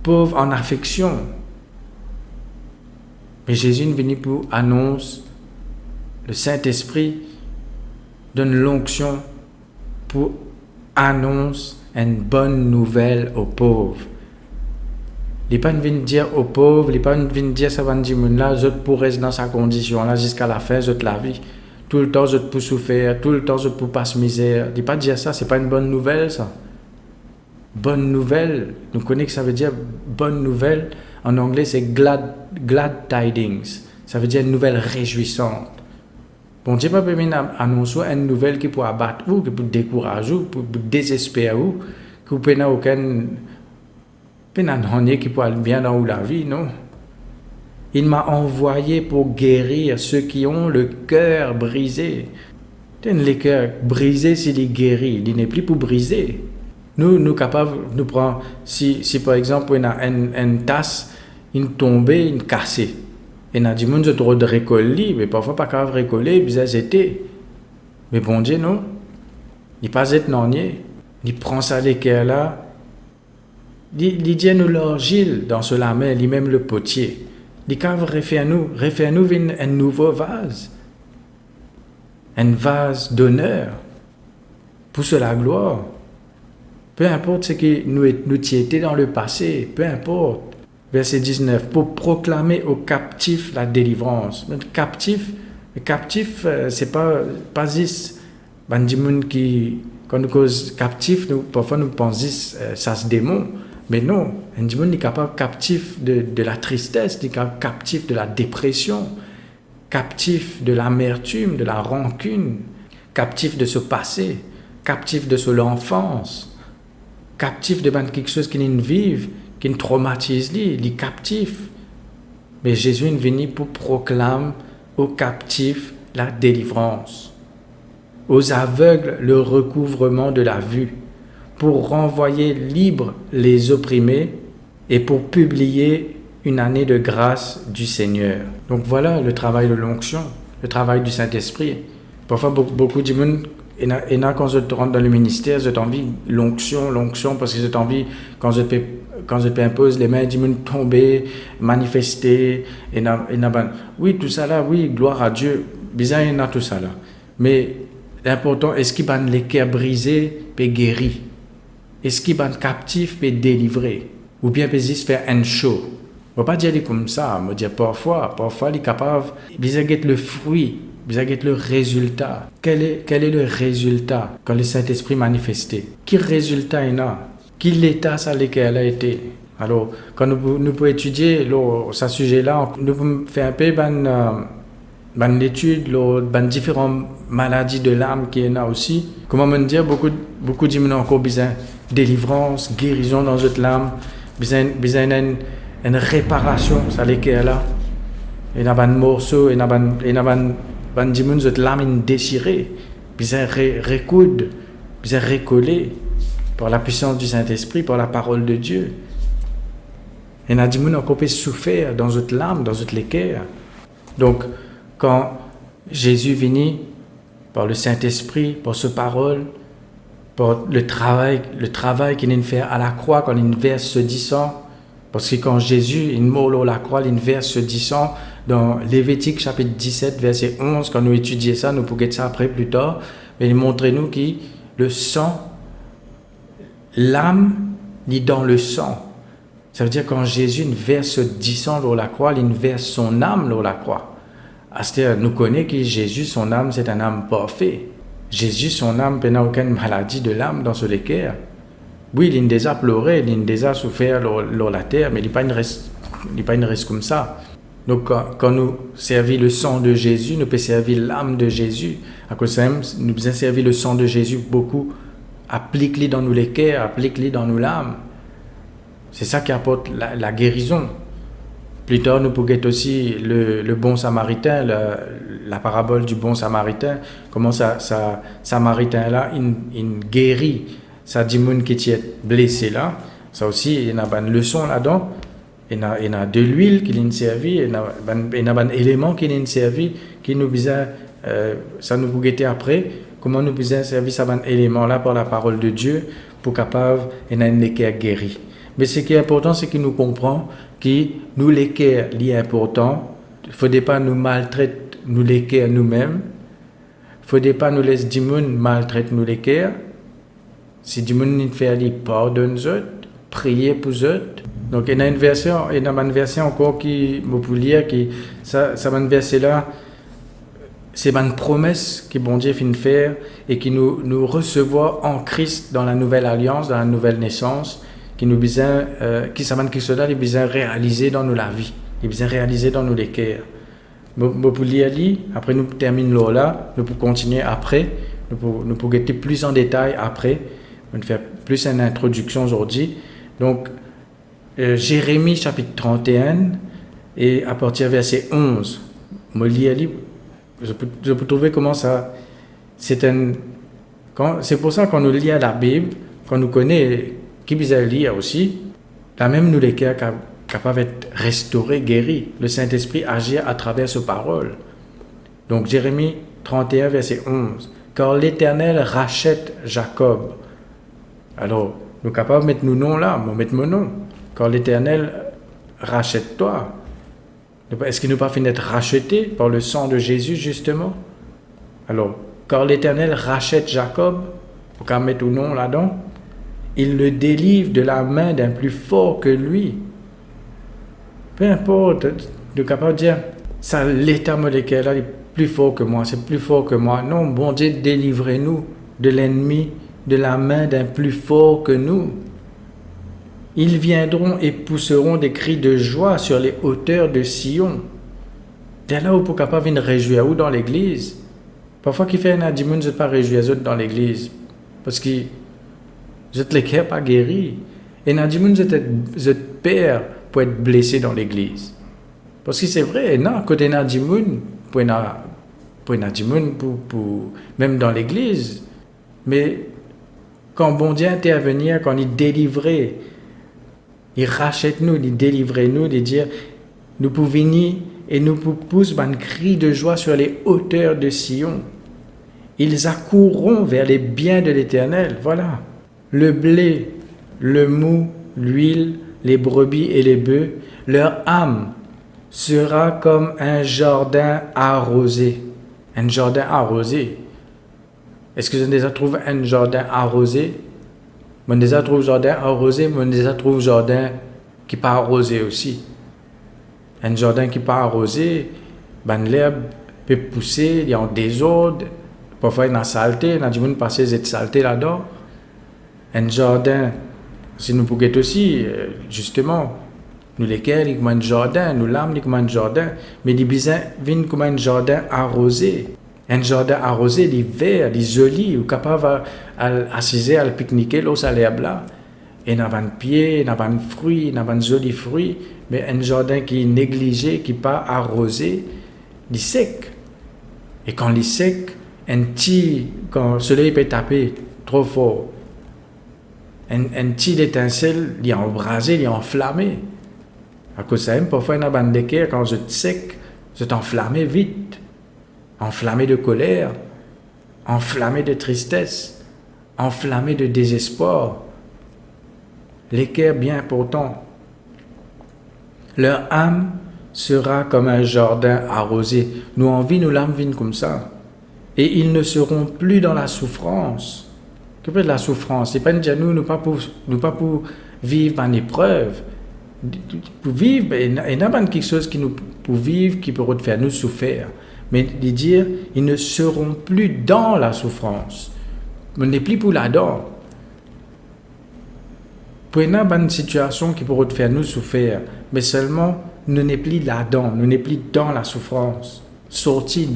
pauvre en affection. Mais Jésus est venu pour annoncer, le Saint-Esprit donne l'onction pour annoncer une bonne nouvelle aux pauvres. Il n'est pas venu dire aux pauvres, il n'est pas venu dire ça va dire là, je pourrais rester dans sa condition là jusqu'à la fin de la vie. Tout le temps je peux souffrir, tout le temps je peux passer misère. Il n'est pas dire ça, c'est pas une bonne nouvelle ça. Bonne nouvelle, nous connaissons que ça veut dire bonne nouvelle. En anglais c'est glad tidings. Ça veut dire une nouvelle réjouissante. Bon Dieu pas permis annoncer une nouvelle qui peut abattre ou qui peut décourager ou pour désespérer ou qui peut n'a aucun qui peut aller bien dans la vie, non. Il m'a envoyé pour guérir ceux qui ont le cœur brisé. Le cœur brisé, s'il est guéri, il n'est plus pour briser. Nous capables, nous prenons, si par exemple, on a une tasse, une tombée, une cassée. Et on a dit, je trop de récoller, mais parfois pas capable de récoller, bizarre c'était. Mais bon Dieu, non. Il pas être non, il prend ça les cœurs là. Il dit nous l'argile dans cela main, lui-même le potier. Il capable refaire nous un nouveau vase. Un vase d'honneur. Pour la gloire. Peu importe ce que nous étions dans le passé, peu importe. Verset 19, pour proclamer aux captifs la délivrance. Le captif, c'est pas juste des gens qui, quand nous cause captif, parfois nous pensons ça se démon. Mais non, un démon est capable captif de la tristesse, il est captif de la dépression, captif de l'amertume, de la rancune, captif de ce passé, captif de l'enfance, captif de quelque chose qui nous vive, qui nous traumatise, il est captif. Mais Jésus est venu pour proclamer aux captifs la délivrance, aux aveugles le recouvrement de la vue, pour renvoyer libres les opprimés et pour publier une année de grâce du Seigneur. Donc voilà le travail de l'onction, le travail du Saint-Esprit. Parfois, beaucoup de gens, quand je rentre dans le ministère, j'ai envie l'onction, parce que j'ai envie, quand je peux imposer les mains, de tomber, manifester, oui, tout ça là, oui, gloire à Dieu, bizarre, il y a tout ça là. Mais l'important, est-ce qu'il y a les cœurs brisés, puis guéris? Est-ce qu'il y a captif, puis délivré? Ou bien peut juste faire un show? On ne va pas dire comme ça, on va dire parfois il est capable, il y a le fruit, il y a le résultat. Quel est le résultat quand le Saint-Esprit manifesté? Quel résultat il a? Quel état ça lequel a été? Alors, quand nous pouvons étudier ce sujet-là, nous pouvons faire un peu une étude de différentes maladies de l'âme qu'il y en a aussi. Comment me dire, beaucoup de gens ont encore besoin de délivrance, guérison dans notre âme, besoin une réparation, ça lequel là. Il y a un morceau, il y a notre l'âme déchirée, besoin recoudre, besoin recoller par la puissance du Saint-Esprit, par la parole de Dieu. Il y a des gens qui ont encore souffert dans notre âme, dans notre cœur. Donc, quand Jésus vient par le Saint-Esprit, par sa parole, par le travail qu'il vient faire à la croix, quand il verse ce sang, parce que quand Jésus il meurt à la croix, il verse ce sang dans Lévitique chapitre 17, verset 11, quand nous étudions ça, nous pourrons ça après plus tard, mais il montre nous que le sang, l'âme est dans le sang. Ça veut dire quand Jésus verse du sang sur la croix, il verse son âme sur la croix. C'est-à-dire, nous connaissons que Jésus, son âme, c'est un âme parfait. Jésus, son âme, il n'a aucune maladie de l'âme dans ce cœur. Oui, il a déjà pleuré, il a déjà souffert sur la terre, mais il n'est pas une reste comme ça. Donc, quand nous servons le sang de Jésus, nous pouvons servir l'âme de Jésus. À cause de ça, nous pouvons servir le sang de Jésus beaucoup. Applique-le dans nos cœurs, applique-le dans nos âmes. C'est ça qui apporte la guérison. Plus tard, nous pouvons être aussi le bon samaritain, la parabole du bon samaritain. Comment samaritain-là, il guérit. Ça dit moun qui est blessé là. Ça aussi, il y a une leçon là-dedans. Il y a de l'huile qui est servie, il y a un élément qui est servi, qui nous besoin, ça nous peut guetter après. Comment nous besoin servir ça élément là par la parole de Dieu pour capable et un équerre guéri. Mais ce qui est important, c'est que nous comprenons que nous l'équerre est important. Il ne faudrait pas nous maltraiter nous l'équerre nous-mêmes. Il ne faudrait pas nous laisser du monde maltraiter nous l'équerre. Si du monde nous fait aller pardonne eux, prier pour eux. Donc il y a une version encore qui me lire qui ça une verset là. C'est une promesse que bon Dieu finit faire et qui nous recevoir en Christ dans la nouvelle alliance, dans la nouvelle naissance, qui nous besoin, qui cela est besoin réaliser dans nos la vie, est besoin réaliser dans nos cœurs. Pour lire après nous terminons là, nous pouvons continuer après, nous pouvons guetter plus en détail après, nous faire plus une introduction aujourd'hui. Donc Jérémie chapitre 31 et à partir verset 11, me lire je peux trouver comment ça c'est pour ça qu'on nous lit à la Bible, qu'on nous connaît qui besoin lire aussi, là même nous les cœurs capables d'être restaurés, guéris, le Saint-Esprit agit à travers ce parole. Donc Jérémie 31 verset 11, car l'Éternel rachète Jacob. Alors nous sommes capables de mettre nos noms là, on met mon nom. Quand l'Éternel rachète toi, est-ce qu'il nous pas fini d'être racheté par le sang de Jésus justement? Alors, quand l'Éternel rachète Jacob, pour qu'on mette ton nom là-dedans, il le délivre de la main d'un plus fort que lui. Peu importe, de capable de dire, ça l'état moléculaire là est plus fort que moi, c'est plus fort que moi. Non, bon Dieu, délivrez-nous de l'ennemi, de la main d'un plus fort que nous. Ils viendront et pousseront des cris de joie sur les hauteurs de Sion. Dès là où pour capable venir réjouir ou dans l'église. Parfois qui fait un adimoun, je ne pas réjouir autres dans l'église parce que je ne les cœurs pas guéris. Et nadimoun, je peur pour être blessé dans l'église. Parce que c'est vrai, non, côté nadimoun, pour nadimoun, pour même dans l'église. Mais quand bon Dieu intervenir, quand il délivrait, il rachète nous, il délivre nous, il dire, nous pouvons venir et nous poussons un cri de joie sur les hauteurs de Sion. Ils accourront vers les biens de l'Éternel. Voilà. Le blé, le mou, l'huile, les brebis et les bœufs, leur âme sera comme un jardin arrosé. Un jardin arrosé. Est-ce que vous avez déjà trouvé un jardin arrosé? On déjà trouve jardin arrosé, mais on déjà trouve jardin qui pas arrosé aussi. Un jardin qui pas arrosé, ben l'herbe peut pousser, il y a un désordre, parfois il y a saleté, il y a du monde passer cette saleté là-dedans. Un jardin, si nous pouvons aussi, justement, nous lesquels, il y a un jardin, nous l'âme, il y a un jardin, mais les bisins viennent comme un jardin arrosé. Un jardin arrosé, il est vert, il est joli, ou capable d'assiser, à pique-niquer, l'eau à l'herbe là. Et il y a un pied, il y a un fruit, il y a un joli fruit, mais un jardin qui est négligé, qui n'est pas arrosé, il est sec. Et quand il est sec, quand le soleil peut taper trop fort, un petit étincelle, il est embrasé, il est enflammé. À cause de ça, parfois, il y a un équerre, quand je suis sec, je suis enflammé vite. Enflammé de colère, enflammé de tristesse, enflammé de désespoir. L'équerre bien pourtant. Leur âme sera comme un jardin arrosé. Nous en vie, nous l'âme viennent comme ça. Et ils ne seront plus dans la souffrance. Que peut être la souffrance? C'est pas dire nous pas pour vivre en épreuve, pour vivre, il n'y a pas quelque chose qui nous, pour vivre qui peut faire nous souffrir. Mais de dire, ils ne seront plus dans la souffrance. On n'est plus pour là-dedans. Pour une bonne situation qui pourrait faire nous souffrir, mais seulement nous n'est plus là-dedans, nous n'est plus dans la souffrance. Sorti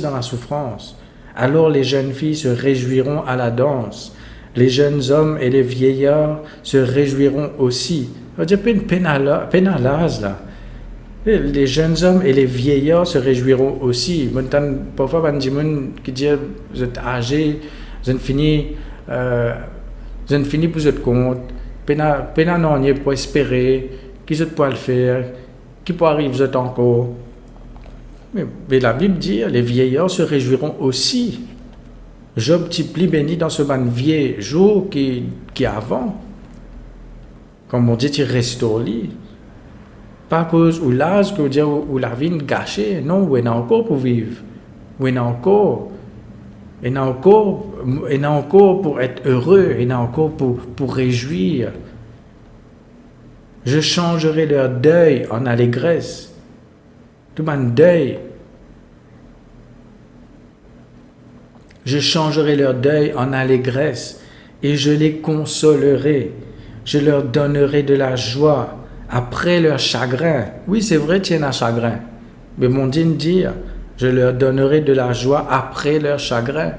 dans la souffrance. Alors les jeunes filles se réjouiront à la danse. Les jeunes hommes et les vieillards se réjouiront aussi. Ça veut dire peine à l'âge là. Les jeunes hommes et les vieillards se réjouiront aussi. Parfois, il y a des gens qui disent vous êtes âgés, vous êtes fini pour votre compte. Pena non pour espérer, qui vous peut le faire, qui peut arriver vous êtes encore. Mais la Bible dit, les vieillards se réjouiront aussi. Job t'y plus béni dans ce ban vieux jour qui avant. Comme on dit, tu restaures lui. Pas à cause ou l'âge que vous dire ou la vie gâchée, non, où il y a encore pour vivre. Où il y a encore. Il y a encore pour être heureux, il y a encore pour réjouir. Je changerai leur deuil en allégresse. Tout mon deuil. Je changerai leur deuil en allégresse et je les consolerai. Je leur donnerai de la joie après leur chagrin. Oui, c'est vrai, tu as un chagrin. Mais mon Dieu dit, je leur donnerai de la joie après leur chagrin.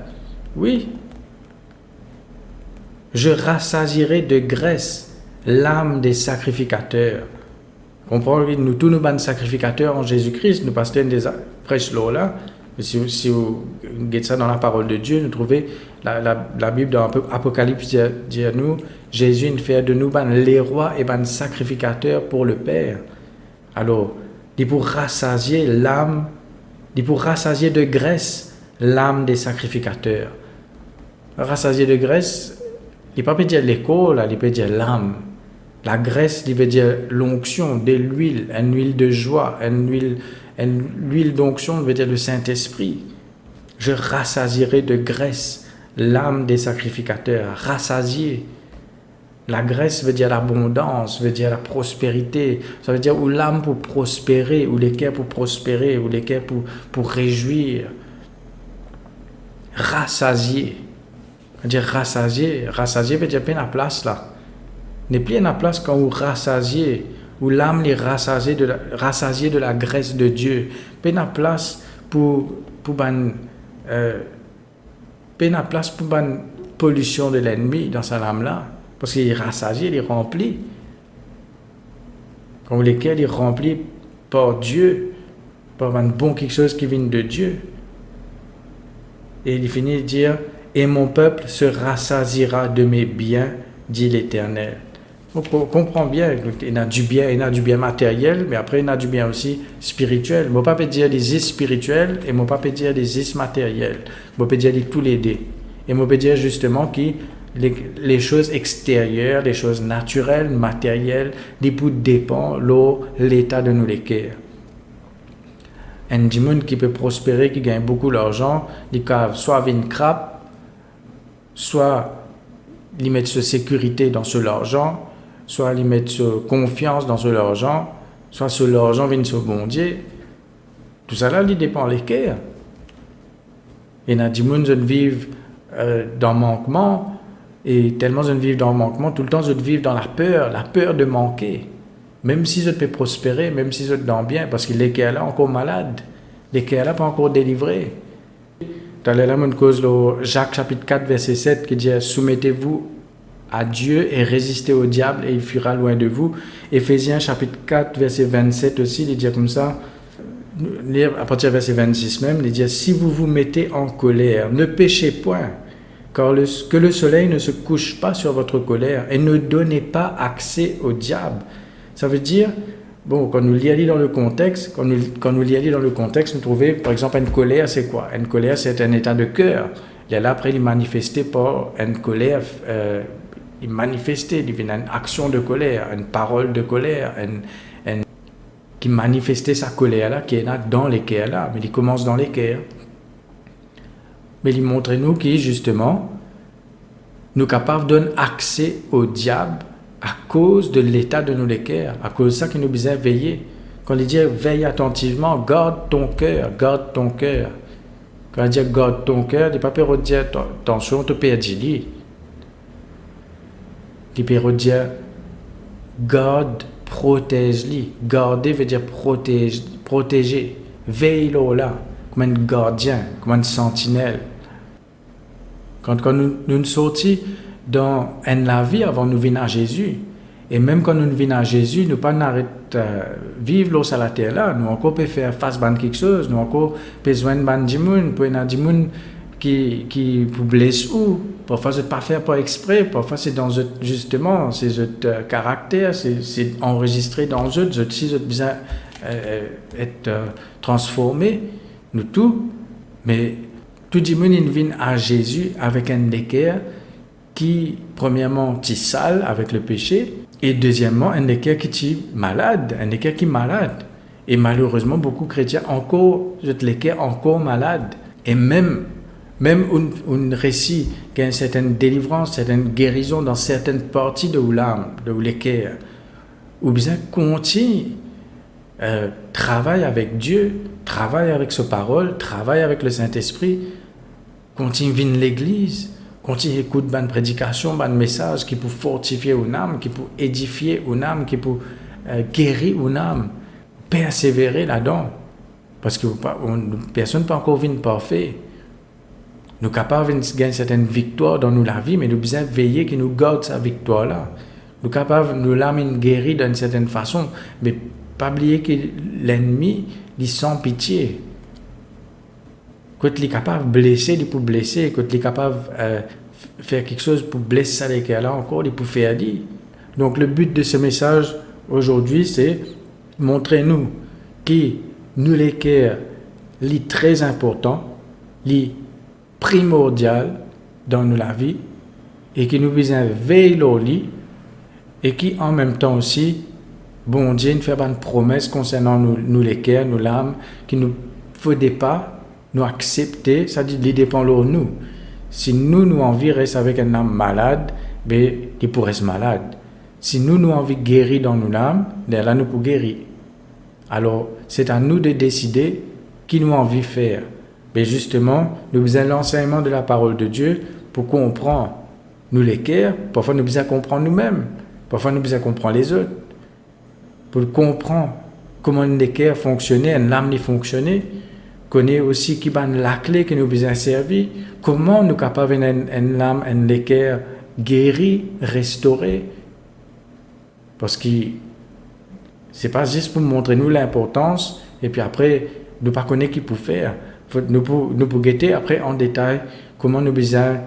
Oui. Je rassasierai de graisse l'âme des sacrificateurs. Comprenez, nous tous nous sommes sacrificateurs en Jésus-Christ. Nous passons des prêches là. Si vous regardez ça dans la parole de Dieu, nous trouvons la Bible dans Apocalypse dit à nous, Jésus il fait de nous les rois et les sacrificateurs pour le Père. Alors, il pour rassasier l'âme, il pour rassasier de graisse l'âme des sacrificateurs. Rassasier de graisse, il ne peut pas dire l'écho, il peut dire l'âme. La graisse, il veut dire l'onction, de l'huile, une huile de joie, l'huile d'onction veut dire le Saint-Esprit. Je rassasierai de graisse l'âme des sacrificateurs. Rassasier. La graisse veut dire l'abondance, veut dire la prospérité. Ça veut dire où l'âme pour prospérer, où les cœurs pour prospérer, où les cœurs pour réjouir. Rassasier. Ça veut dire rassasier. Rassasier veut dire pas la place là. N'est plus la place quand vous rassasiez, où l'âme est rassasiée de la graisse de Dieu. Pas la place pour pollution de l'ennemi dans sa âme là. Parce qu'il est rassasié, il est rempli. Comme lesquels il est rempli par Dieu, par un bon quelque chose qui vient de Dieu. Et il finit de dire, et mon peuple se rassasiera de mes biens, dit l'Éternel. On comprend bien, il y a du bien matériel, mais après il y a du bien aussi spirituel. Je ne peux pas dire des is spirituels et je ne peux pas dire des is matériels. Je peux dire tous les deux. Et je peux dire justement que les choses extérieures, les choses naturelles, matérielles, des bouts dépendent de l'état de nos cœurs. Un monde qui peut prospérer, qui gagne beaucoup d'argent, il peut soit avoir une crabe, soit il met sa sécurité dans son argent, soit il met sa confiance dans son argent, soit son argent vient sur bon Dieu. Tout ça là, il dépend des cœurs. Il y a des gens qui vivent dans le manquement, et tellement ils vivent dans le manquement, tout le temps ils vivent dans la peur de manquer. Même si ils peuvent prospérer, même si ils sont bien, parce que les cœurs là encore malades, les cœurs là pas encore délivrés. Dans la cause Jacques chapitre 4 verset 7 qui dit soumettez-vous à Dieu et résistez au diable et il fuira loin de vous. Éphésiens chapitre 4 verset 27 aussi il dit comme ça, à partir du verset 26 même, il dit si vous vous mettez en colère, ne péchez point, car que le soleil ne se couche pas sur votre colère et ne donnez pas accès au diable. Ça veut dire, bon, quand nous lisons dans le contexte, nous trouvons, par exemple, une colère, c'est quoi? Une colère, c'est un état de cœur. Et là, après, il est manifesté par une colère, il manifestait, il y avait une action de colère, une parole de colère, qui manifestait sa colère-là, qui est là dans les cœurs-là, mais il commence dans les cœurs. Mais il montre nous qui, justement, nous capables de donner accès au diable à cause de l'état de nos cœurs, à cause de ça qui nous besoin veiller. Quand il dit veille attentivement, garde ton cœur, garde ton cœur. Quand il dit garde ton cœur, il ne peut pas dire attention, tu perds lui. Il peut dire garde, protège-lui. Garder veut dire protéger. Veille là, comme un gardien, comme un sentinelle. Quand nous sortis dans la vie avant nous venir à Jésus, et même quand nous venons à Jésus, nous pas n'arrêter vivre l'eau sur la terre là, nous encore peut faire face à quelque chose, nous encore besoin de des gens, pour une des gens qui vous blessent ou parfois c'est pas faire pas exprès, parfois c'est dans justement c'est votre caractère, c'est enregistré dans eux, si vous besoin être transformé, nous tout, mais tout le monde vient à Jésus avec un équerre qui premièrement est sale avec le péché et deuxièmement un équerre qui est malade, un équerre qui est malade. Et malheureusement beaucoup de chrétiens encore l'équerre encore malade. Et même un récit qui a une certaine délivrance, certaine guérison dans certaines parties de l'âme, de l'équerre, ou bien continue travaille avec Dieu, travaille avec sa parole, travaille avec le Saint-Esprit, continue à venir l'église, continue à écouter une prédication, un message qui peut fortifier une âme, qui peut édifier une âme, qui peut guérir une âme, persévérer là-dedans. Parce que personne ne peut encore venir parfait. Nous sommes capables de gagner certaines victoires dans la vie, mais nous devons veiller que nous gardions cette victoire-là. Nous sommes capables de nous l'amener guérir d'une certaine façon, mais pas oublier que l'ennemi, il sans pitié. Quand il est capable de blesser, il peut blesser. Quand il est capable de faire quelque chose pour blesser ça, là encore, il peut faire dire. Donc le but de ce message aujourd'hui, c'est montrer-nous que nous les cœurs, est très important, est primordial dans la vie, et que nous devons veiller au lit, et qui en même temps aussi, bon Dieu nous fait une promesse concernant nous les cœurs, nous l'âme, qu'il ne faudrait pas nous accepter, ça dit, il dépend de nous. Si nous envie de rester avec un âme malade, ben, il pourrait être malade. Si nous envie de guérir dans nos âmes, ben là nous pouvons guérir. Alors, c'est à nous de décider qui nous envie de faire. Mais justement, nous avons l'enseignement de la parole de Dieu pour comprendre nous les cœurs. Parfois, nous devons comprendre nous-mêmes. Parfois, nous devons comprendre les autres. Pour comprendre comment les cœurs fonctionnent, l'âme fonctionne, connaître aussi qui est la clé que nous devons servir, comment nous sommes capables une âme, un cœur guéri, restauré. Parce que ce n'est pas juste pour montrer nous l'importance, et puis après, nous ne pas connaître qui peut faire. Nous pouvons guetter après en détail comment nous besoin,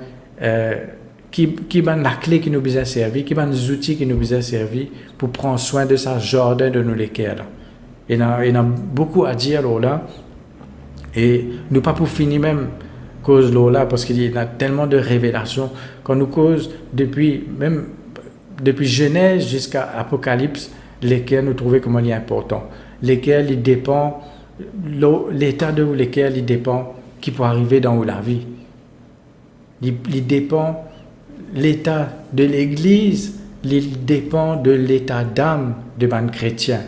qui est la clé qui nous besoin servir, qui est les outils qui nous besoin servir pour prendre soin de ce jardin de nos cœurs. Il y a beaucoup à dire là, et nous pas pour finir même cause là, parce qu'il y a tellement de révélations quand nous cause depuis Genèse jusqu'à Apocalypse, lesquels nous trouvons comment il est important, lesquels il dépend l'état de lesquels il dépend qui peut arriver dans la vie. Il dépend l'état de l'Église, il dépend de l'état d'âme de ban chrétien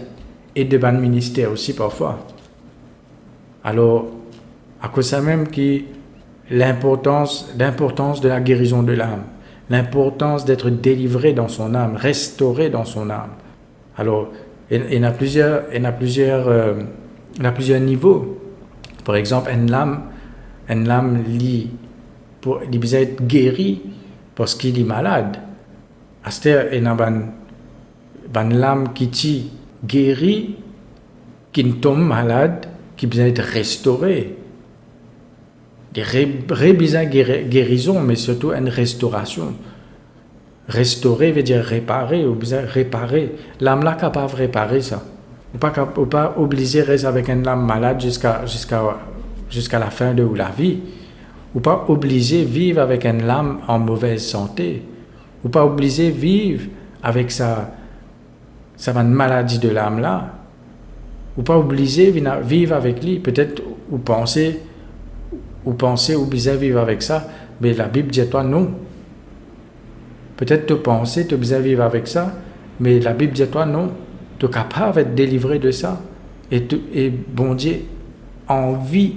et de ban ministère aussi parfois. Alors, à cause de ça même que l'importance de la guérison de l'âme, l'importance d'être délivré dans son âme, restauré dans son âme. Alors, il y a plusieurs niveaux. Par exemple, une lame il besoin être guéri parce qu'il est malade. À ce moment, il y a une lame qui est guérie, qui tombe malade, qui besoin être restaurée. Il y a besoin de guérison, mais surtout une restauration. Restaurer veut dire réparer, ou besoin réparer. L'âme là capable de réparer ça. On n'est pas obligé de rester avec une âme malade jusqu'à la fin de la vie. On n'est pas obligé de vivre avec une âme en mauvaise santé. On n'est pas obligé de vivre avec sa maladie de l'âme là. On n'est pas obligé de vivre avec lui. Peut-être vous pensez ou besoin de vivre avec ça, mais la Bible dit à toi non. Peut-être te penser, te bien vivre avec ça, mais la Bible dit à toi, non, tu es capable d'être délivré de ça. Et bon Dieu, envie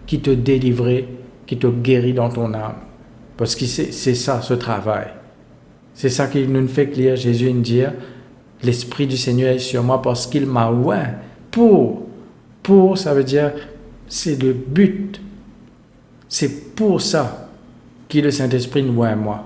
qui te délivrer, qui te guérit dans ton âme. Parce que c'est ça, ce travail. C'est ça qui nous fait que lire Jésus nous dire, l'Esprit du Seigneur est sur moi parce qu'il m'a oint pour, ça veut dire, c'est le but. C'est pour ça que le Saint-Esprit nous oint moi.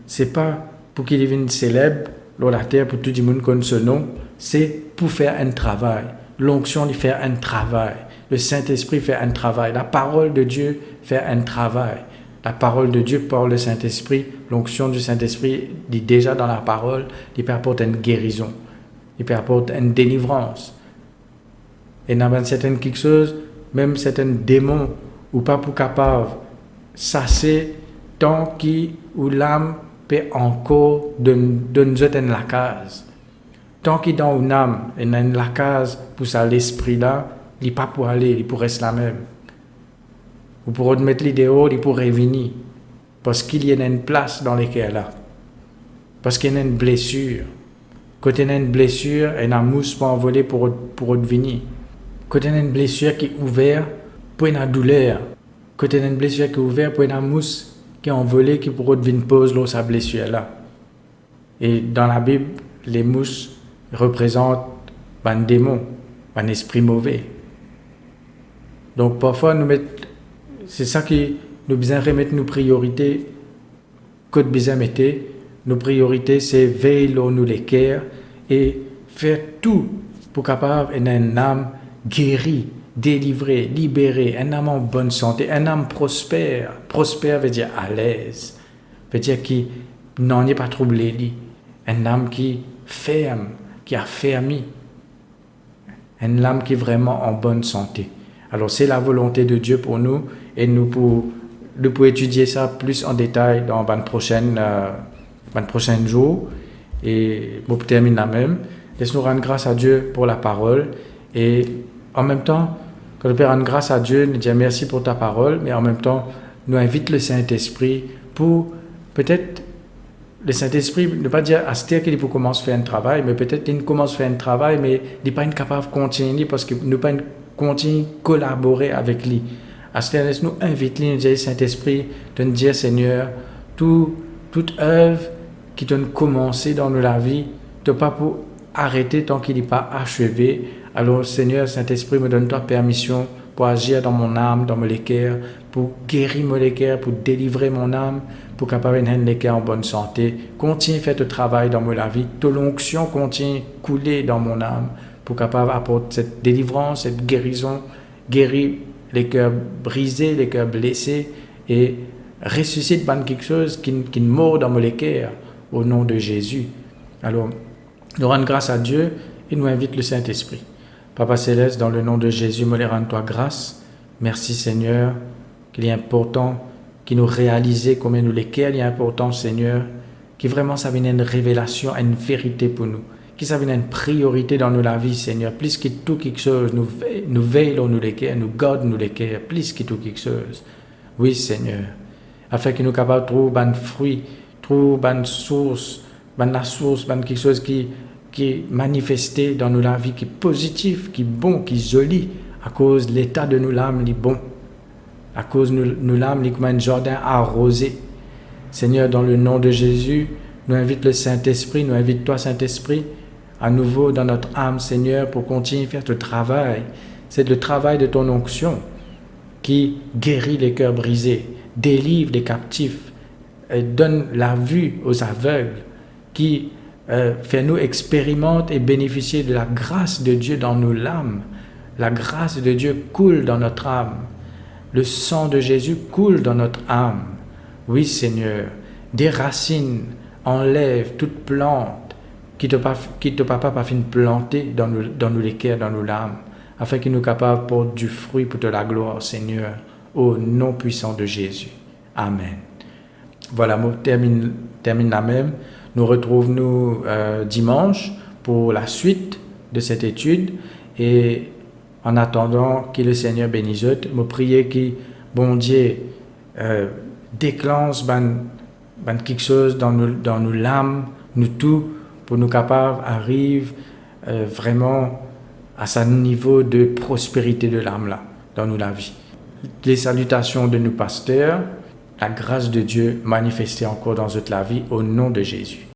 C'est pas pour qu'il devienne célèbre dans la terre, pour tout le monde connaît ce nom. C'est pour faire un travail. L'onction lui fait un travail. Le Saint-Esprit fait un travail. La parole de Dieu fait un travail. La parole de Dieu par le Saint-Esprit, l'onction du Saint-Esprit dit déjà dans la parole, il peut apporter une guérison, il peut apporter une délivrance. Et dans certaines quelque chose, même certains démons, ou pas pour capable, ça c'est tant où l'âme peut encore donner la case. Tant qu'il dans une âme, et dans la case pour ça l'esprit là, il n'est pas pour aller, il pourrait rester la même. Ou pour remettre l'idéal, il pourrait venir. Parce qu'il y a une place dans lesquelles là. Parce qu'il y a une blessure. Quand il y a une blessure, il y a une mousse pour envoler pour revenir. Quand il y a une blessure qui est ouverte pour une douleur. Quand il y a une blessure qui est ouverte pour une mousse qui est envolée qui pour revenir pose là sa blessure là. Et dans la Bible, les mousses représentent un démon, un esprit mauvais. Donc parfois c'est ça qui nous besoin remettre nos priorités. Que nous besoin mettre nos priorités, c'est veiller nous les cœurs et faire tout pour capable une âme guérie, délivrée, libérée, une âme en bonne santé, une âme prospère. Prospère veut dire à l'aise, veut dire qui n'en est pas troublé, une âme qui ferme, qui a fermi, une âme qui est vraiment en bonne santé. Alors c'est la volonté de Dieu pour nous et nous pouvons étudier ça plus en détail dans le prochain jour. Et pour terminer là même, laisse-nous rendre grâce à Dieu pour la parole et en même temps, quand nous rendre grâce à Dieu, nous dire merci pour ta parole, mais en même temps, nous invite le Saint-Esprit pour peut-être le Saint-Esprit, ne pas dire à ce qu'il faut commencer à faire un travail, mais peut-être qu'il commence à faire un travail, mais il n'est pas capable de continuer parce qu'il n'est pas continue à collaborer avec lui. À ce moment-là, nous invitons nous dire Saint-Esprit, de nous dire Seigneur, toute œuvre qui t'a commencé dans la vie, tu n'as pas pour arrêter tant qu'il n'est pas achevé. Alors Seigneur, Saint-Esprit, me donne-toi permission pour agir dans mon âme, dans mon cœur, pour guérir mon cœur, pour délivrer mon âme, pour capable de les cœurs en bonne santé. Continue à faire ton travail dans ma vie. Ton onction continue à couler dans mon âme pour capable apporter cette délivrance, cette guérison, guérir les cœurs brisés, les cœurs blessés et ressuscite quelque chose qui mord dans mon cœur au nom de Jésus. Alors, nous rendons grâce à Dieu et nous invite le Saint-Esprit. Papa Céleste, dans le nom de Jésus, me les rends-toi grâce. Merci Seigneur, qu'il est important, qu'il nous réalise combien nous les cœurs, il est important Seigneur, que vraiment ça vienne une révélation, une vérité pour nous. Que ça vienne une priorité dans la vie, Seigneur. Plus que tout quelque chose, nous veillons nous les cœurs, nous gardons nous les cœurs, plus que tout quelque chose. Oui, Seigneur. Afin que nous capables de trouver un fruit, trouver une source, la source, quelque chose qui est manifesté dans la vie, qui est positif, qui est bon, qui est joli, à cause de l'état de nos âmes, qui est bon. À cause de nos âmes, qui est comme un jardin arrosé. Seigneur, dans le nom de Jésus, nous invite le Saint-Esprit, nous invite toi, Saint-Esprit, à nouveau dans notre âme, Seigneur, pour continuer à faire ce travail. C'est le travail de ton onction qui guérit les cœurs brisés, délivre les captifs, et donne la vue aux aveugles, qui fait nous expérimenter et bénéficier de la grâce de Dieu dans nos âmes. La grâce de Dieu coule dans notre âme. Le sang de Jésus coule dans notre âme. Oui, Seigneur, des racines enlèvent toute plante qui te papa pas fin planter dans nos les cœurs, dans nos âmes, afin qu'il nous capable de porter du fruit pour de la gloire, Seigneur, au nom puissant de Jésus. Amen. Voilà, on termine là même. Nous retrouvons dimanche pour la suite de cette étude et en attendant que le Seigneur bénisse, je prie que bon Dieu déclenche quelque chose dans nos l'âme, nous tout, pour nous capables arrive vraiment à ce niveau de prospérité de l'âme là, dans nous la vie. Les salutations de nos pasteurs, la grâce de Dieu manifestée encore dans toute la vie au nom de Jésus.